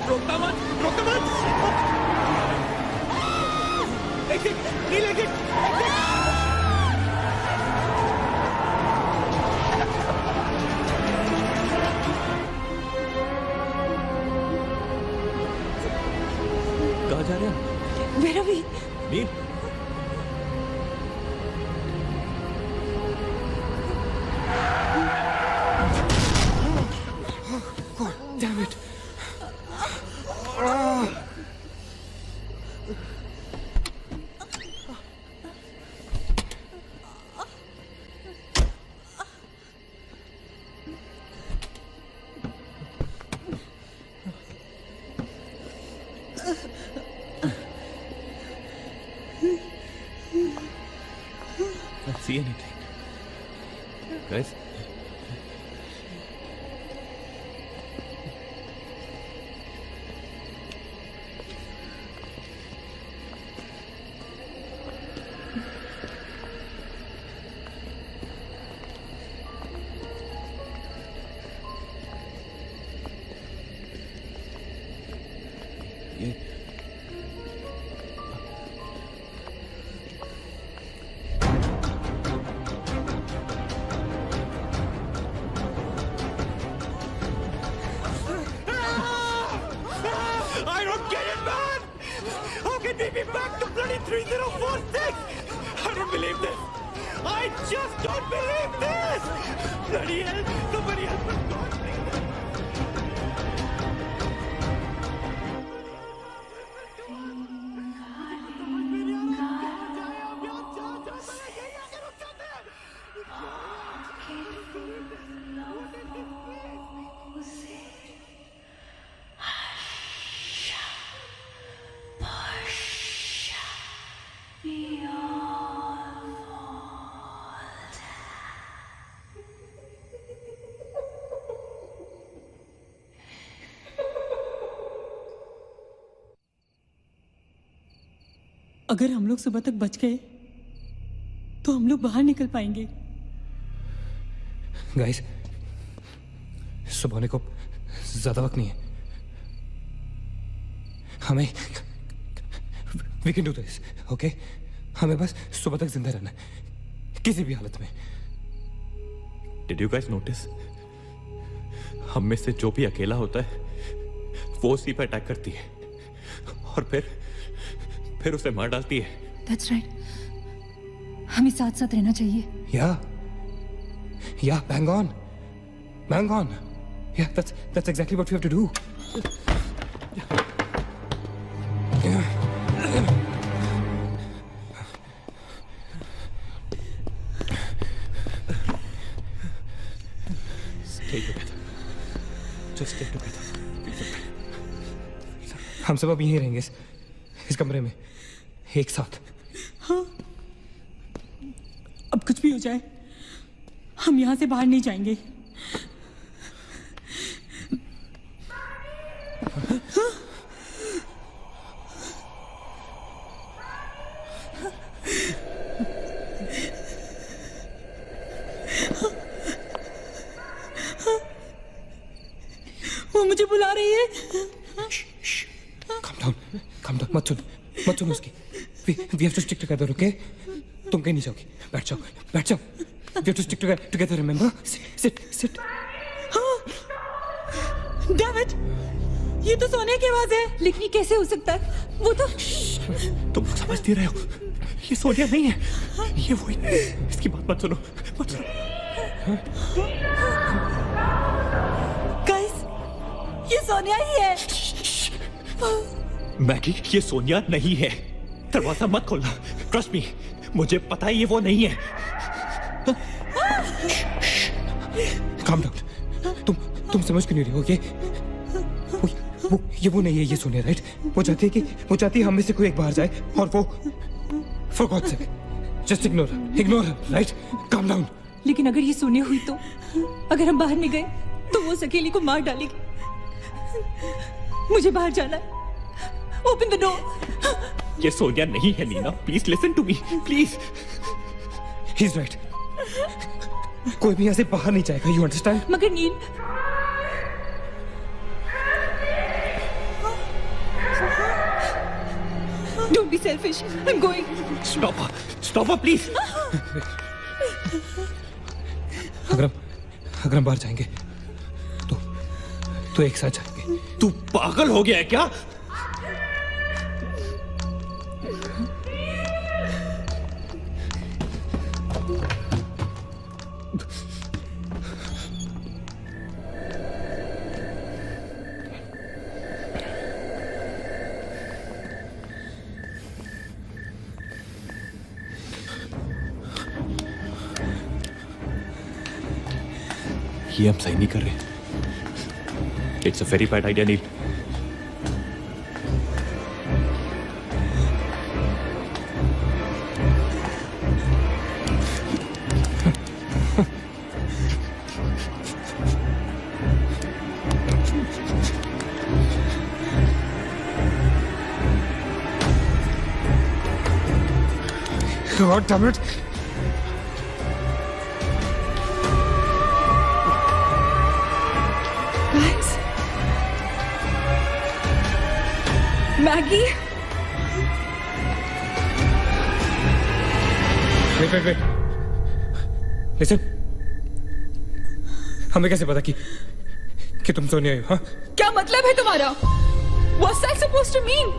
रोकता मत. Exit. Neil exit. कहाँ जा रहे हैं? मेरा भी नील Damn it. Can't see anything. Guys? I don't get it, man! How can we be back to bloody 3046? I don't believe this! I just don't believe this! Bloody hell! Somebody help us, God, please! अगर हम लोग सुबह तक बच गए तो हम लोग बाहर निकल पाएंगे। गाइस सुबह होने को ज्यादा वक्त नहीं है। हमें we can do this, okay? हमें बस सुबह तक जिंदा रहना है किसी भी हालत में। Did you guys notice? हम में से जो भी अकेला होता है वो उसी पर अटैक करती है और फिर उसे मार डालती है। That's right. हमें साथ साथ रहना चाहिए। Yeah, bang on. Yeah, that's exactly what we have to do. Stay together. Just stay together. हम सब अभी यहीं रहेंगे इस कमरे में एक साथ। हाँ, अब कुछ भी हो जाए हम यहाँ से बाहर नहीं जाएंगे। वो मुझे बुला रही है। Calm down. मत सुन उसकी। We have to stick together, okay? तुम कहीं नहीं जाओगी, बैठ जाओ। We have to stick together, remember? Sit. Damn it! ये तो सोने की आवाज है, लेकिन ये कैसे हो सकता है? वो तो तुम समझ नहीं रहे हो, ये सोनिया नहीं है, ये वही। इसकी बात मत सुनो। गाइस, ये सोनिया ही है। मैगी, ये सोनिया नहीं है। दरवाजा मत खोलना। ट्रस्ट मी, मुझे पता है ये वो नहीं है। Calm down. तुम समझ क्यों नहीं रहे हो? ये वो नहीं है, ये सोनिया, राइट? वो चाहती है हम में से कोई एक बाहर जाए और वो for God's sake, just ignore her, right? Calm down. लेकिन अगर ये सोनिया हुई तो, अगर हम बाहर नहीं गए तो वो उस अकेली को मार डालेगी। मुझे बाहर जाना है। Open the door. ये सोनिया नहीं है Nina, please listen to me, please. He's right. कोई भी यहाँ से बाहर नहीं जाएगा, you understand? मगर नील, don't be selfish. I'm going. Stop her, please. अगर हम बाहर जाएंगे तो एक साथ जाएंगे। तू पागल हो गया है क्या? ये हम सही नहीं कर रहे। It's a very bad idea Neil. God damn it. Guys. Maggie. Wait. Listen. हमें कैसे पता कि तुम सोने आई हो? हाँ? क्या मतलब है तुम्हारा? What's that supposed to mean?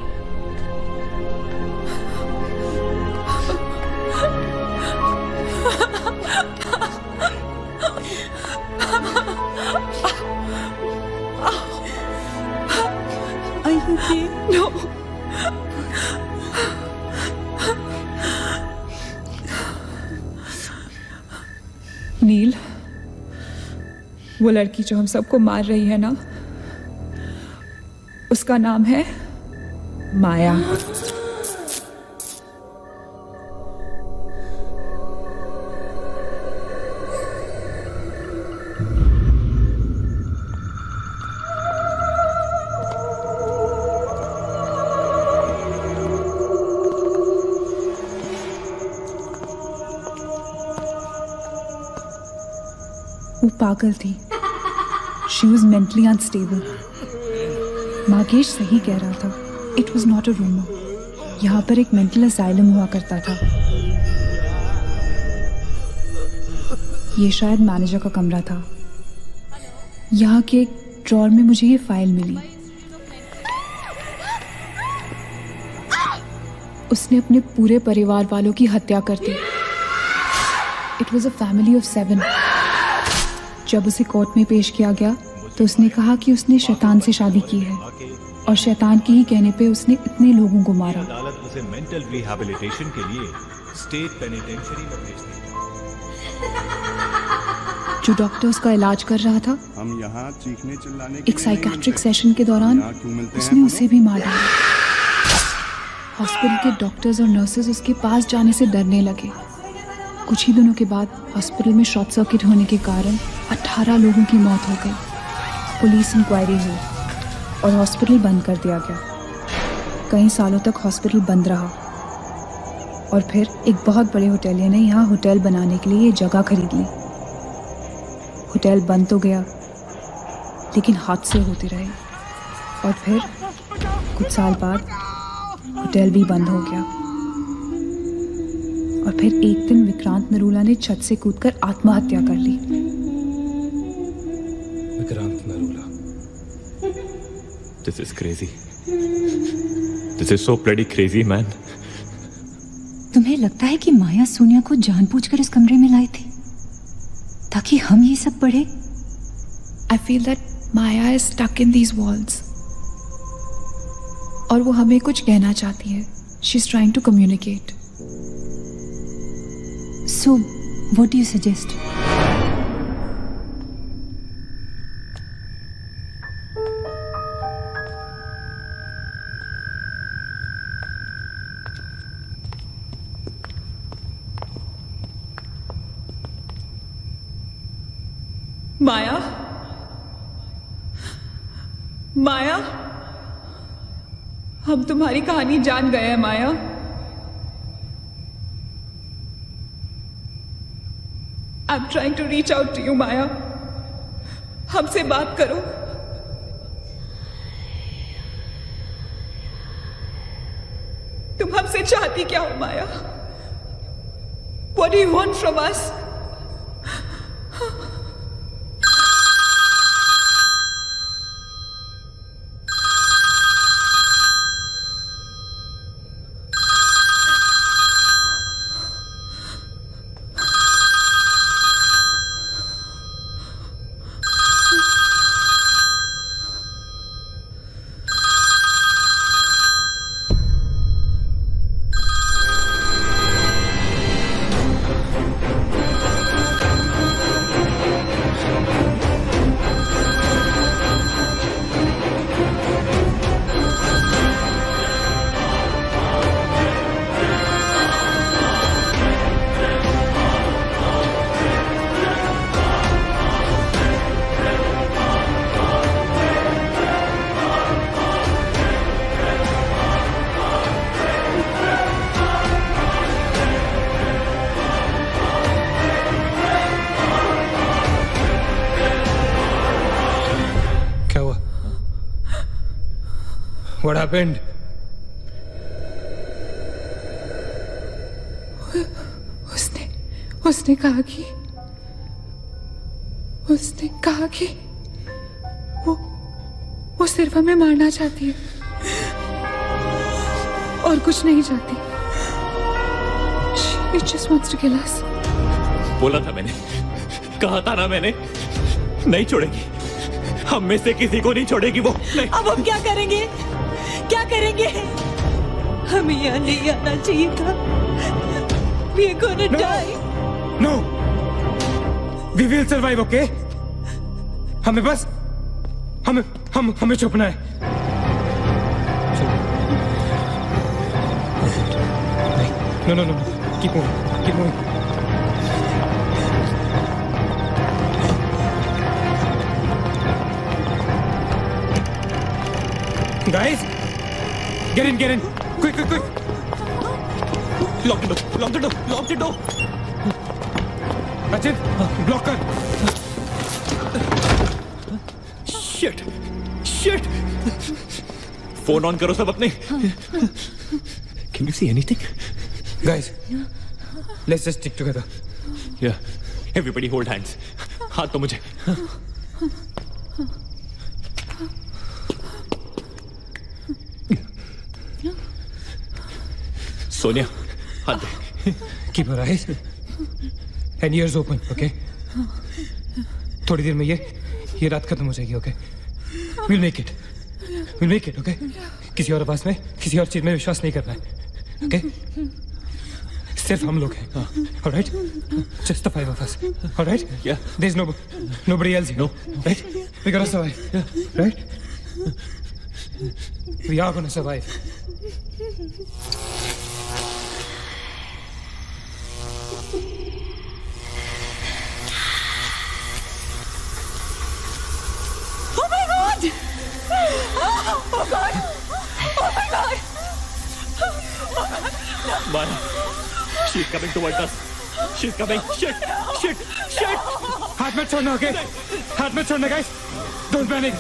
Are you okay? No. नील, वो लड़की जो हम सबको मार रही है ना, उसका नाम है माया। वो पागल थी। She was mentally unstable. मागेश सही कह रहा था। It was not a rumor. यहाँ पर एक मेंटल असाइलम हुआ करता था। ये शायद मैनेजर का कमरा था। यहाँ के एक ड्रॉर में मुझे ये फाइल मिली। उसने अपने पूरे परिवार वालों की हत्या कर दी। It was a family of 7. जब उसे कोर्ट में पेश किया गया तो उसने कहा कि उसने शैतान से शादी की है और शैतान के ही कहने पे उसने इतने लोगों को मारा। अदालत उसे मेंटल रिहैबिलिटेशन के लिए स्टेट पेनिटेंशियरी में भेज दी। जो डॉक्टर उसका इलाज कर रहा था, हम यहाँ चीखने चिल्लाने के एक साइकेट्रिक सेशन के दौरान उसने उसे भी मार डाला। हॉस्पिटल के डॉक्टर्स और नर्सेज उसके पास जाने से डरने लगे। कुछ ही दिनों के बाद हॉस्पिटल में शॉर्ट सर्किट होने के कारण 18 लोगों की मौत हो गई। पुलिस इंक्वायरी हुई और हॉस्पिटल बंद कर दिया गया। कई सालों तक हॉस्पिटल बंद रहा और फिर एक बहुत बड़े होटलियर ने यहाँ होटल बनाने के लिए ये जगह खरीद ली। होटल बंद तो गया, लेकिन हादसे होते रहे और फिर कुछ साल बाद होटल भी बंद हो गया। और फिर एक दिन विक्रांत नरूला ने छत से कूदकर आत्महत्या कर ली। Vikrant Narula. This is crazy. This is so bloody crazy, man. तुम्हें लगता है कि माया सोनिया को जानबूझकर इस कमरे में लाई थी ताकि हम ये सब पढ़े? I feel that Maya is stuck in these walls. और वो हमें कुछ कहना चाहती है। She's trying to communicate. So, what do you suggest? माया, माया, हम तुम्हारी कहानी जान गए हैं माया। I'm trying to reach out to you, माया। हमसे बात करो। तुम हमसे चाहती क्या हो माया? What do you want from us? What happened? उसने कहा कि वो सिर्फ हमें मारना चाहती है और कुछ नहीं चाहती। She just wants to kill us. बोला था मैंने, कहा था ना मैंने, नहीं छोड़ेगी, हम में से किसी को नहीं छोड़ेगी वो। नहीं। अब हम क्या करेंगे? क्या करेंगे? हमें यहाँ नहीं आना चाहिए था। We are gonna die. No. We will survive, okay? हमें छुपना है। No. Keep moving. Guys, get in. Quick. Lock the door. Rachit, block कर। Shit. फोन ऑन करो सब अपने। Can you see anything? Guys, let's just stick together. Yeah. Everybody hold hands. हाथ तो मुझे। सोनिया, हाथ दे। Keep your eyes and ears open, okay? थोड़ी देर में ये रात खत्म हो जाएगी, okay? We'll make it, okay? किसी और आवाज में, किसी और चीज में विश्वास नहीं करना है, okay? सिर्फ हम लोग हैं, all right? Just the 5 of us, all right? Yeah. There's nobody else here, no, right? We gotta survive, right? We are gonna survive. Oh God! Maya, she's coming towards us. She's coming. Shit. Shit shit हाथ मत छोड़ना ओके हाथ मत छोड़ना guys don't panic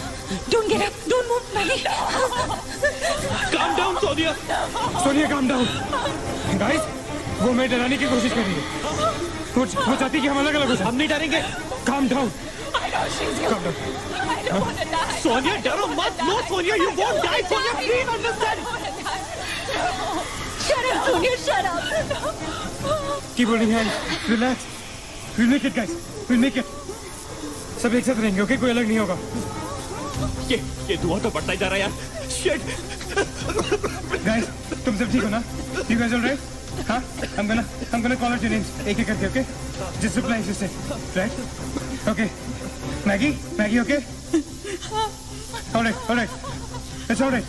Don't get up. Don't move, Maggie. Calm down, Sonia. Sonia calm down. Guys वो मैं डराने की कोशिश कर रही है वो चाहती कि हम अलग अलग हो जाएं. हम नहीं डरेंगे. Calm down. I know she's Calm down. I don't want to die. Sonia डरो मत. No, Sonia, you won't die. Sonia, please understand. Shut up, Sonia, shut up. Keep holding hands. Relax. We'll make it, guys. We'll make it. सब एक साथ रहेंगे, okay? कोई अलग नहीं होगा. ये धुआं तो बढ़ता ही जा रहा है यार. Shit. Guys, तुम सब ठीक हो ना? You guys all right? हाँ? I'm gonna call out your names. एक एक करके, okay? Just reply if you say, right? Okay. Maggie, okay? All right. It's all right.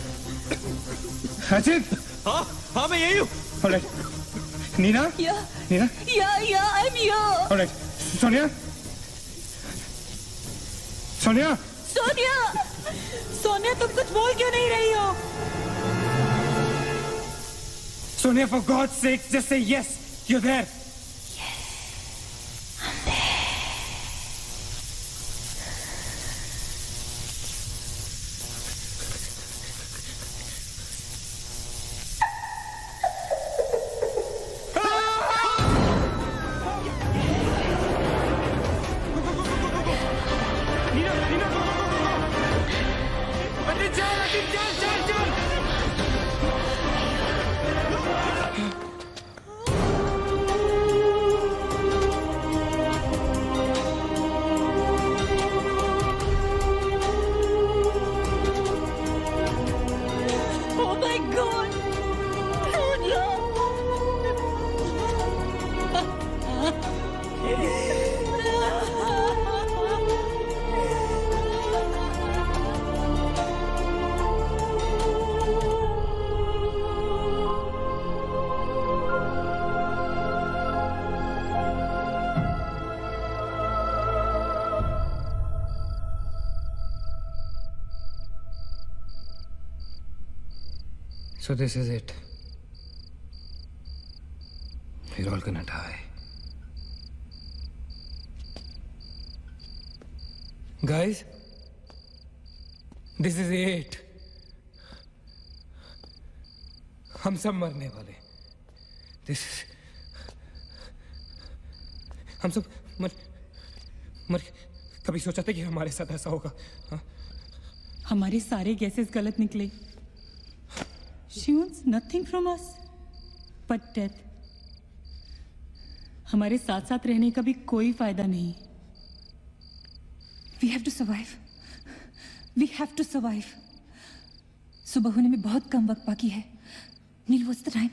Ajit. हाँ मैं यही हूँ. All right. Nina? Yeah. Nina? Yeah, I'm here. All right. Sonia? Sonia तुम कुछ बोल क्यों नहीं रही हो? Sonia, for God's sake, just say yes. You're there. So this is it. We're all gonna die. Guys, this is it. हम सब मरने वाले. This is. हम सब मर कभी सोचा था कि हमारे साथ ऐसा होगा? हाँ? हमारे सारे गैसेस गलत निकले. She wants nothing from us but death. हमारे साथ साथ रहने का भी कोई फायदा नहीं. We have to survive. We have to survive. सुबह होने में बहुत कम वक्त बाकी है. नील, what's the time?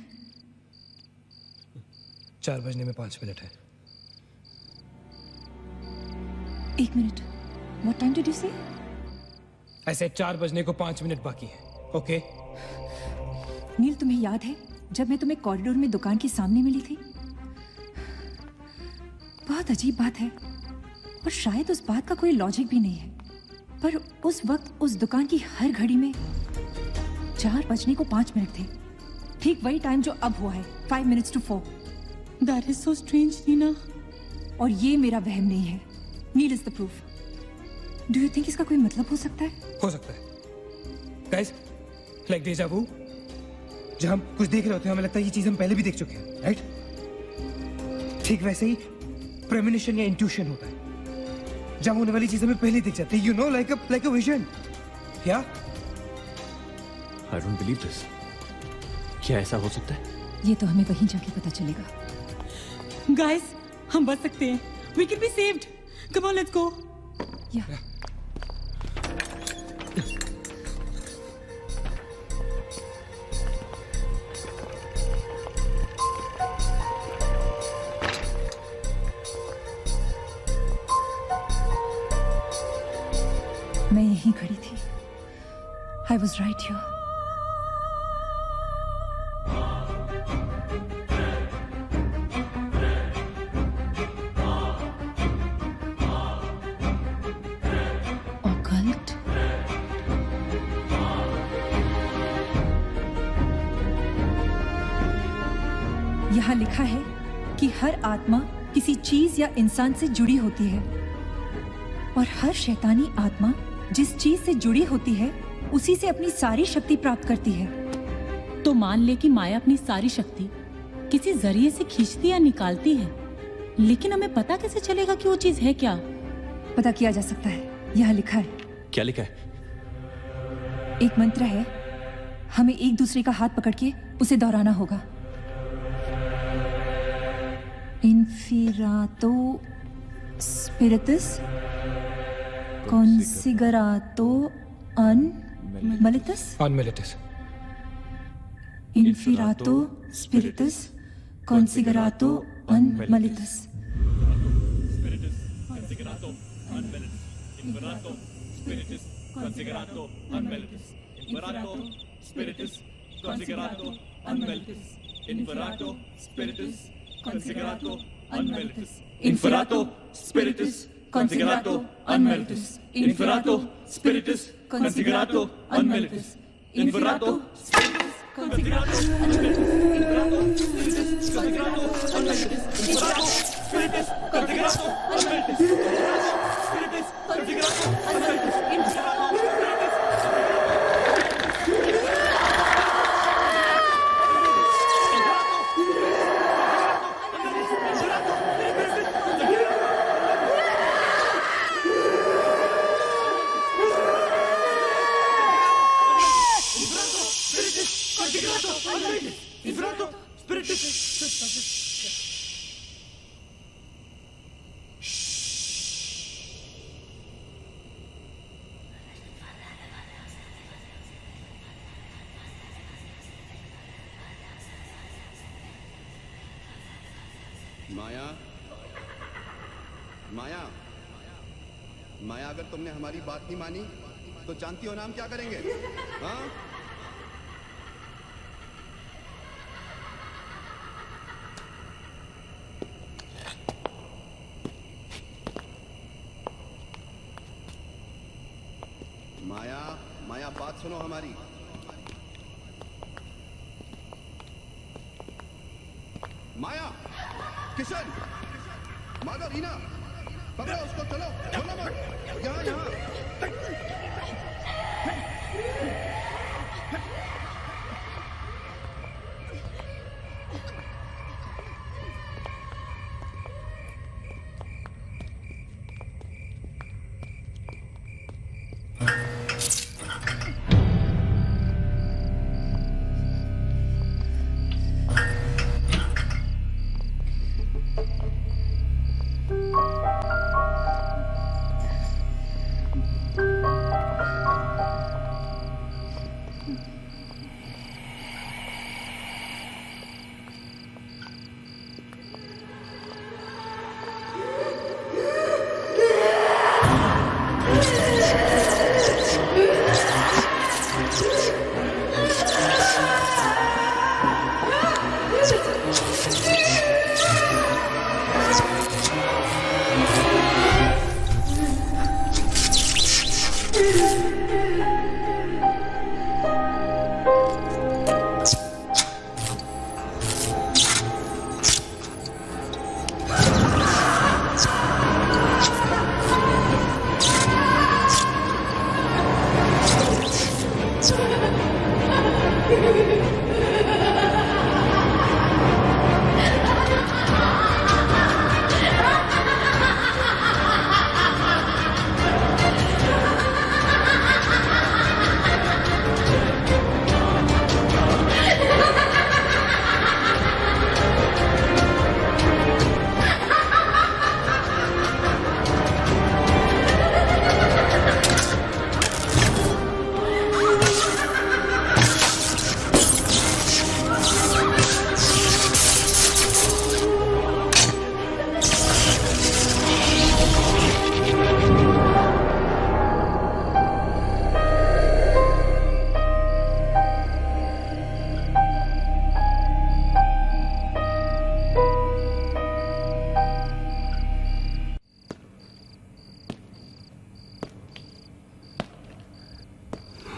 4 बजने में 5 मिनट है. 1 minute. What time did you say? I said 4 बजने को 5 मिनट बाकी है. Okay? नील, तुम्हें याद है जब मैं तुम्हें कॉरिडोर में दुकान के सामने मिली थी? बहुत अजीब बात है और शायद उस बात का कोई लॉजिक भी नहीं है, पर उस वक्त उस दुकान की हर घड़ी में 4 बजने को 5 मिनट थे. ठीक वही टाइम जो अब हुआ है, 5 minutes to 4. That is so strange, Neena. और ये मेरा वहम नहीं है. Neel is the proof. Do you think इसका कोई मतलब हो सकता है? हो सकता है. Guys, like deja vu. जब हम कुछ देख रहे होते हैं हमें लगता है ये चीज हम पहले भी देख चुके हैं, राइट? ठीक वैसे ही प्रेमोनिशन या इंट्यूशन होता है. जब होने वाली चीज हमें पहले दिख जाती है, you know, like a vision. या? I don't believe this. क्या ऐसा हो सकता है? ये तो हमें वहीं जाके पता चलेगा. Guys, हम बच सकते हैं. We can be saved. Come on, let's go. Yeah. मैं यहीं खड़ी थी. I was right here. Occult? यहाँ लिखा है कि हर आत्मा किसी चीज या इंसान से जुड़ी होती है, और हर शैतानी आत्मा जिस चीज से जुड़ी होती है उसी से अपनी सारी शक्ति प्राप्त करती है। तो मान ले कि माया अपनी सारी शक्ति किसी जरिए से खींचती या निकालती है, लेकिन हमें पता कैसे चलेगा कि वो चीज है क्या? पता किया जा सकता है, यहाँ लिखा है। क्या लिखा है? एक मंत्र है, हमें एक दूसरे का हाथ पकड़ के उसे दोहराना होगा। इन्फिरातो स्पिरिटस कॉन्सिगरातो अनमिलिटस। इन्फिरातो स्पिरिटस कॉन्सिगरातो अनमिलिटस। Inferato spiritus consigerato unmelitus. Inferato spiritus consigerato unmelitus. Inferato spiritus consigerato unmelitus. Inferato spiritus consigerato unmelitus. Inferato spiritus consigerato unmelitus. Spiritus consigerato unmelitus. Inferato माया, माया, माया, अगर तुमने हमारी बात नहीं मानी तो जानती हो ना हम क्या करेंगे? हाँ? माया, माया, बात सुनो हमारी। माया, किशन, माधव, रीना, पकड़ो उसको, चलो, छोड़ो मत, यहाँ यहाँ।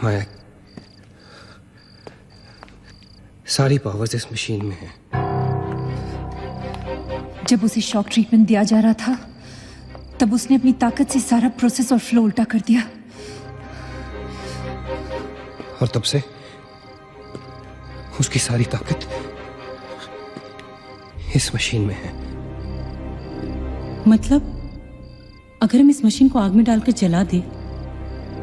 माया, सारी पावर्स इस मशीन में है। जब उसे शॉक ट्रीटमेंट दिया जा रहा था तब उसने अपनी ताकत से सारा प्रोसेस और फ्लो उल्टा कर दिया। और तब से उसकी सारी ताकत इस मशीन में है। मतलब अगर हम इस मशीन को आग में डालकर जला दे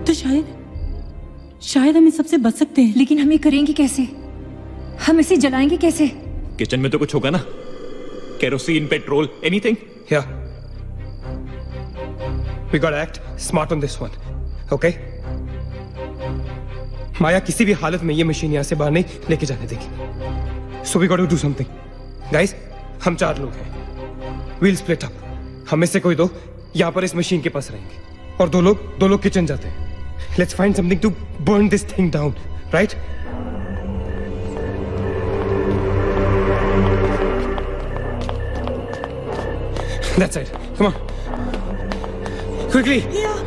तो शायद हम इस सबसे बच सकते हैं। लेकिन हम ये करेंगे कैसे? हम इसे जलाएंगे कैसे? किचन में तो कुछ होगा ना, kerosene, petrol, anything. Yeah. We gotta act smart on this one, okay? माया किसी भी हालत में ये मशीन यहां से बाहर नहीं लेके जाने देगी। So we gotta do something. Guys, हम 4 लोग हैं। We'll split up. हम में से कोई 2 यहां पर इस मशीन के पास रहेंगे और 2 लोग किचन जाते हैं। Let's find something to burn this thing down, right? That's it. Come on. Quickly. Yeah.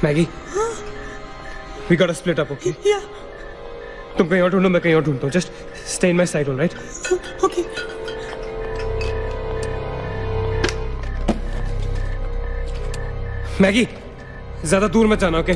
Maggie. We gotta split up, okay? Yeah. तुम कहीं और ढूंढो, मैं कहीं और ढूंढता हूँ. Just stay in my side, all right? Okay. Maggi, ज्यादा दूर मत जाना, ओके?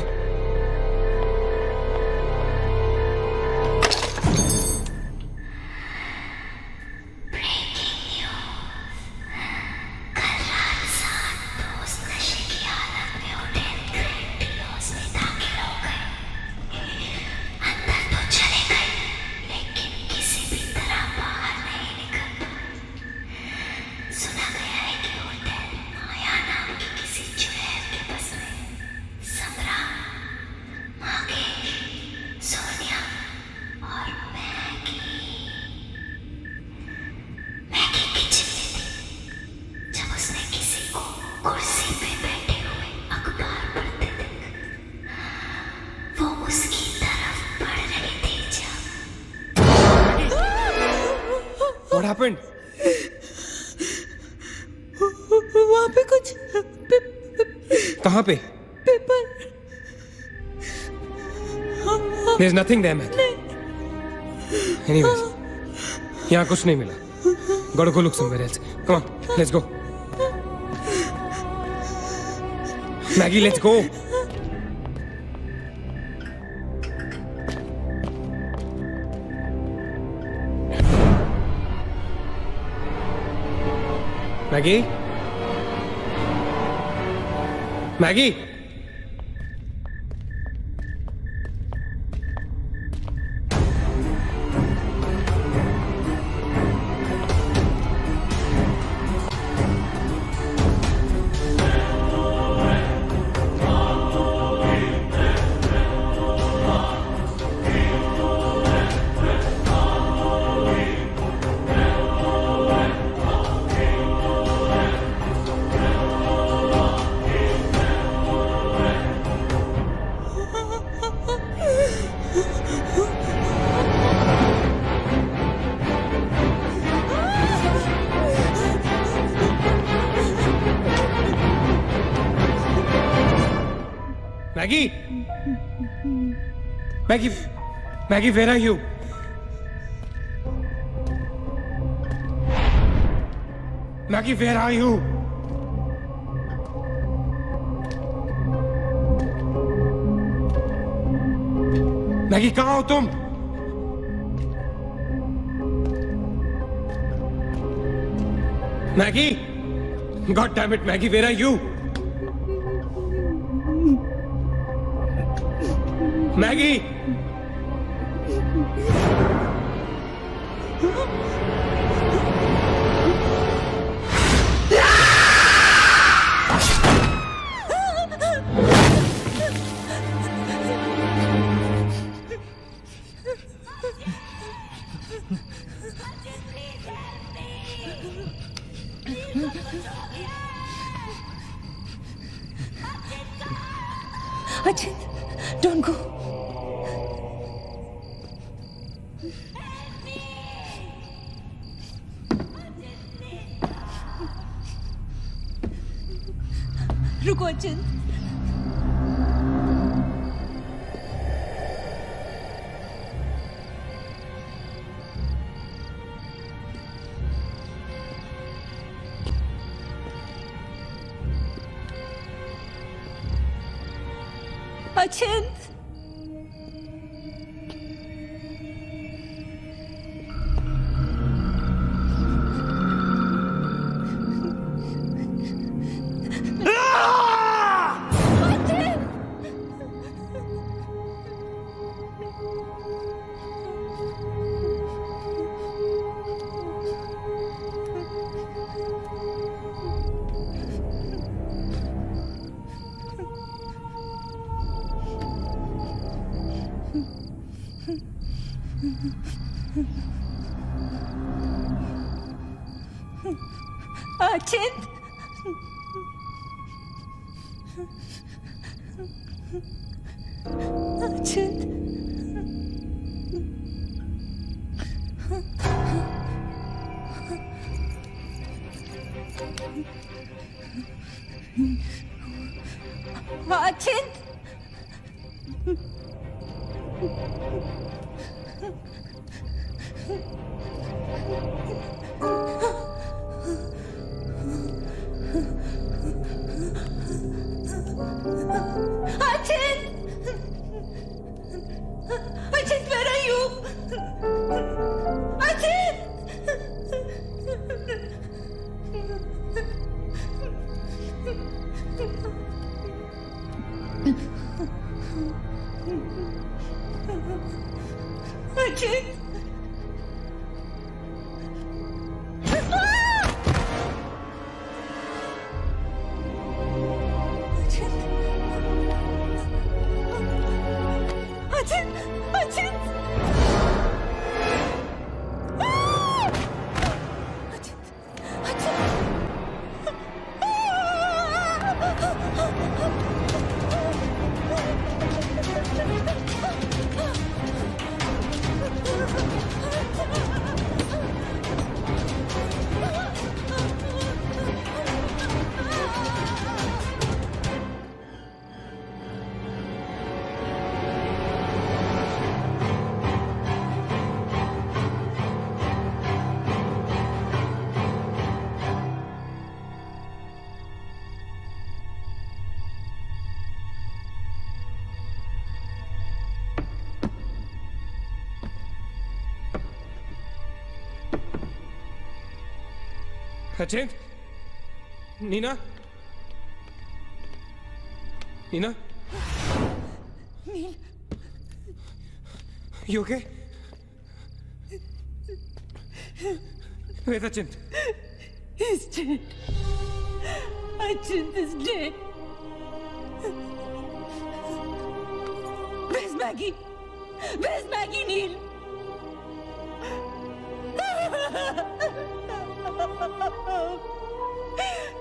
What happened? वहाँ पे कुछ कहाँ पे? Paper. There's nothing there, man. Anyways, यहाँ कुछ नहीं मिला. Gotta go look somewhere else. Come on, let's go. Maggie, let's go. Maggie? Maggie? Maggie? Maggie, where are you? Maggie, where are you? Maggie, कहाँ हो तुम? Maggie? God damn it, Maggie, where are you? Maggie! Ajit, don't go. रुको अचित। अचिंत अचिंत अचिंत अचिंत अचिंत where are you? अचिंत अचिंत अचिंत Neena Neena nil You okay? Where's Achint? He's dead. Achint is dead. Where's Maggie? Where's Maggie, Neil?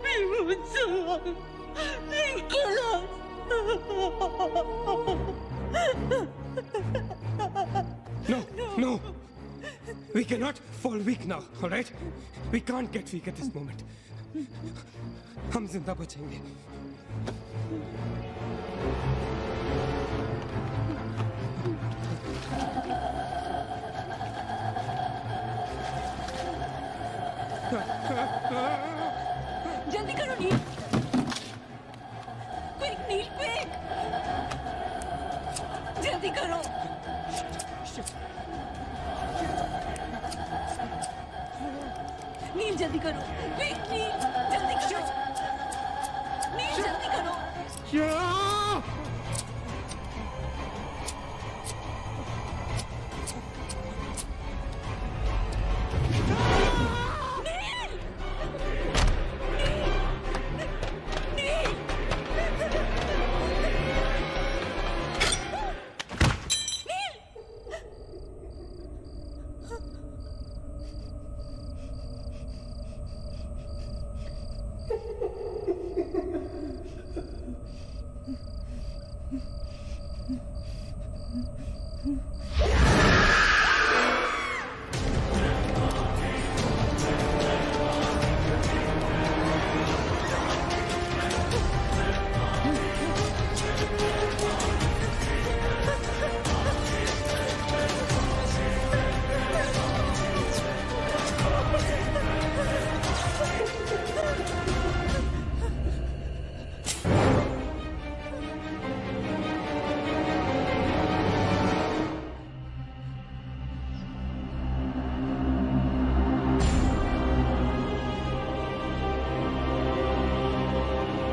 We won't survive. They'll kill us. No. We cannot fall weak now, all right? We can't get weak at this moment. हम जिंदा बचेंगे. जल्दी करो नील. Quick, नील, quick. जल्दी करो. नील जल्दी करो. Quick, नील जल्दी करो. नील जल्दी करो.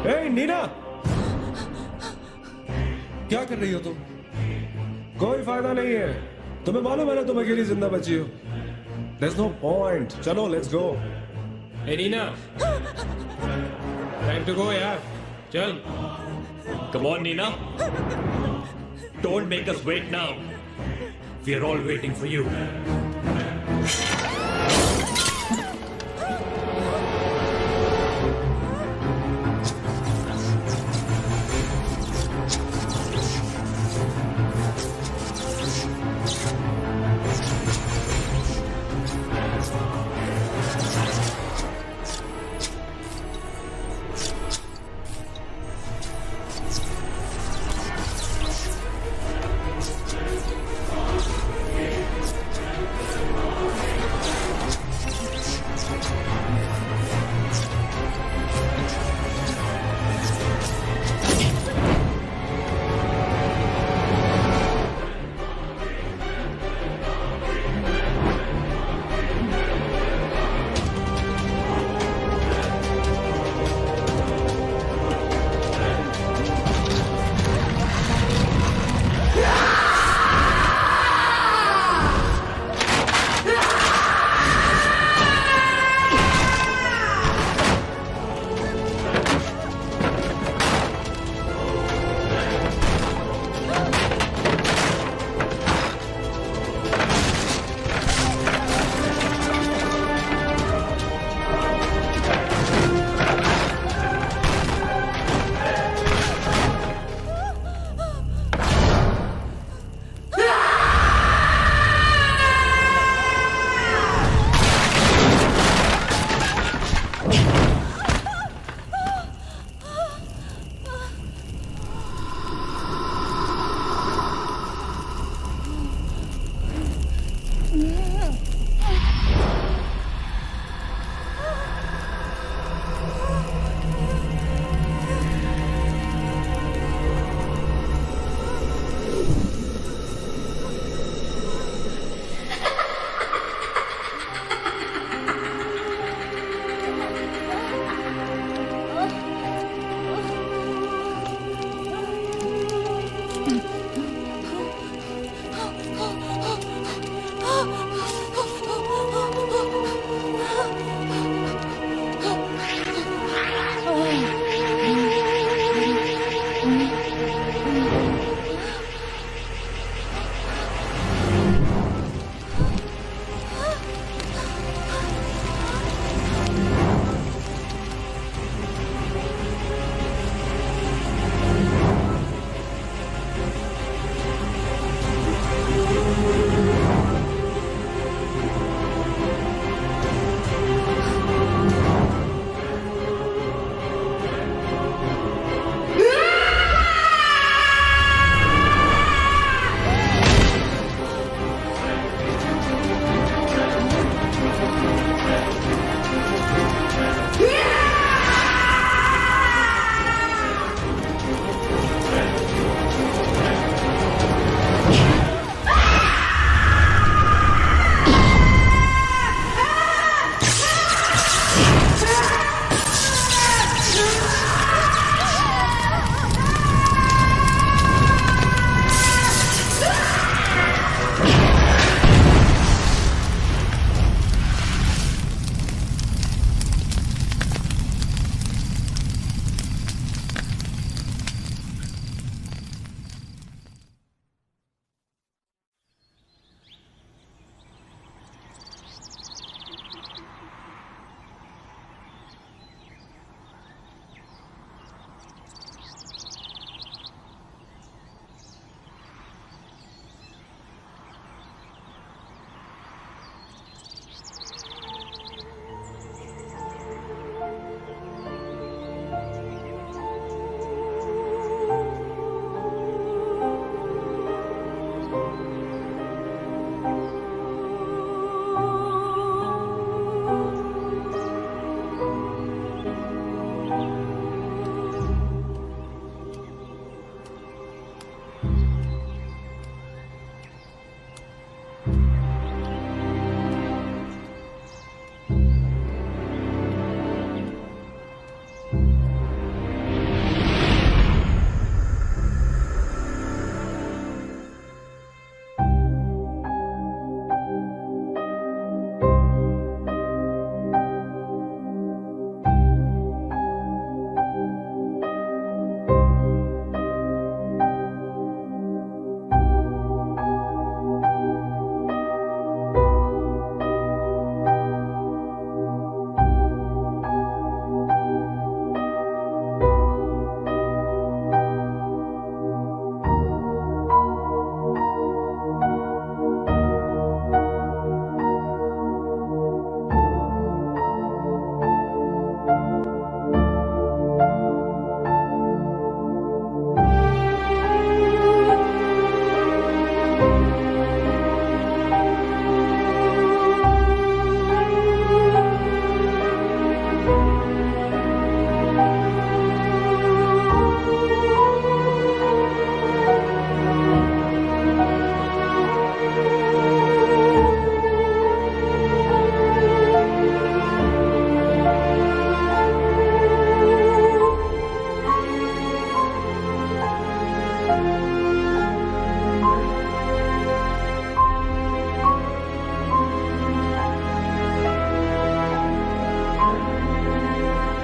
ए नीना, क्या कर रही हो तुम? कोई फायदा नहीं है। तुम्हें मालूम है ना तुम अकेली जिंदा बची हो। There's no point. चलो let's go. Hey Nina, time to go यार, चल। Come on, Nina. Don't make us wait now. We are all waiting for you.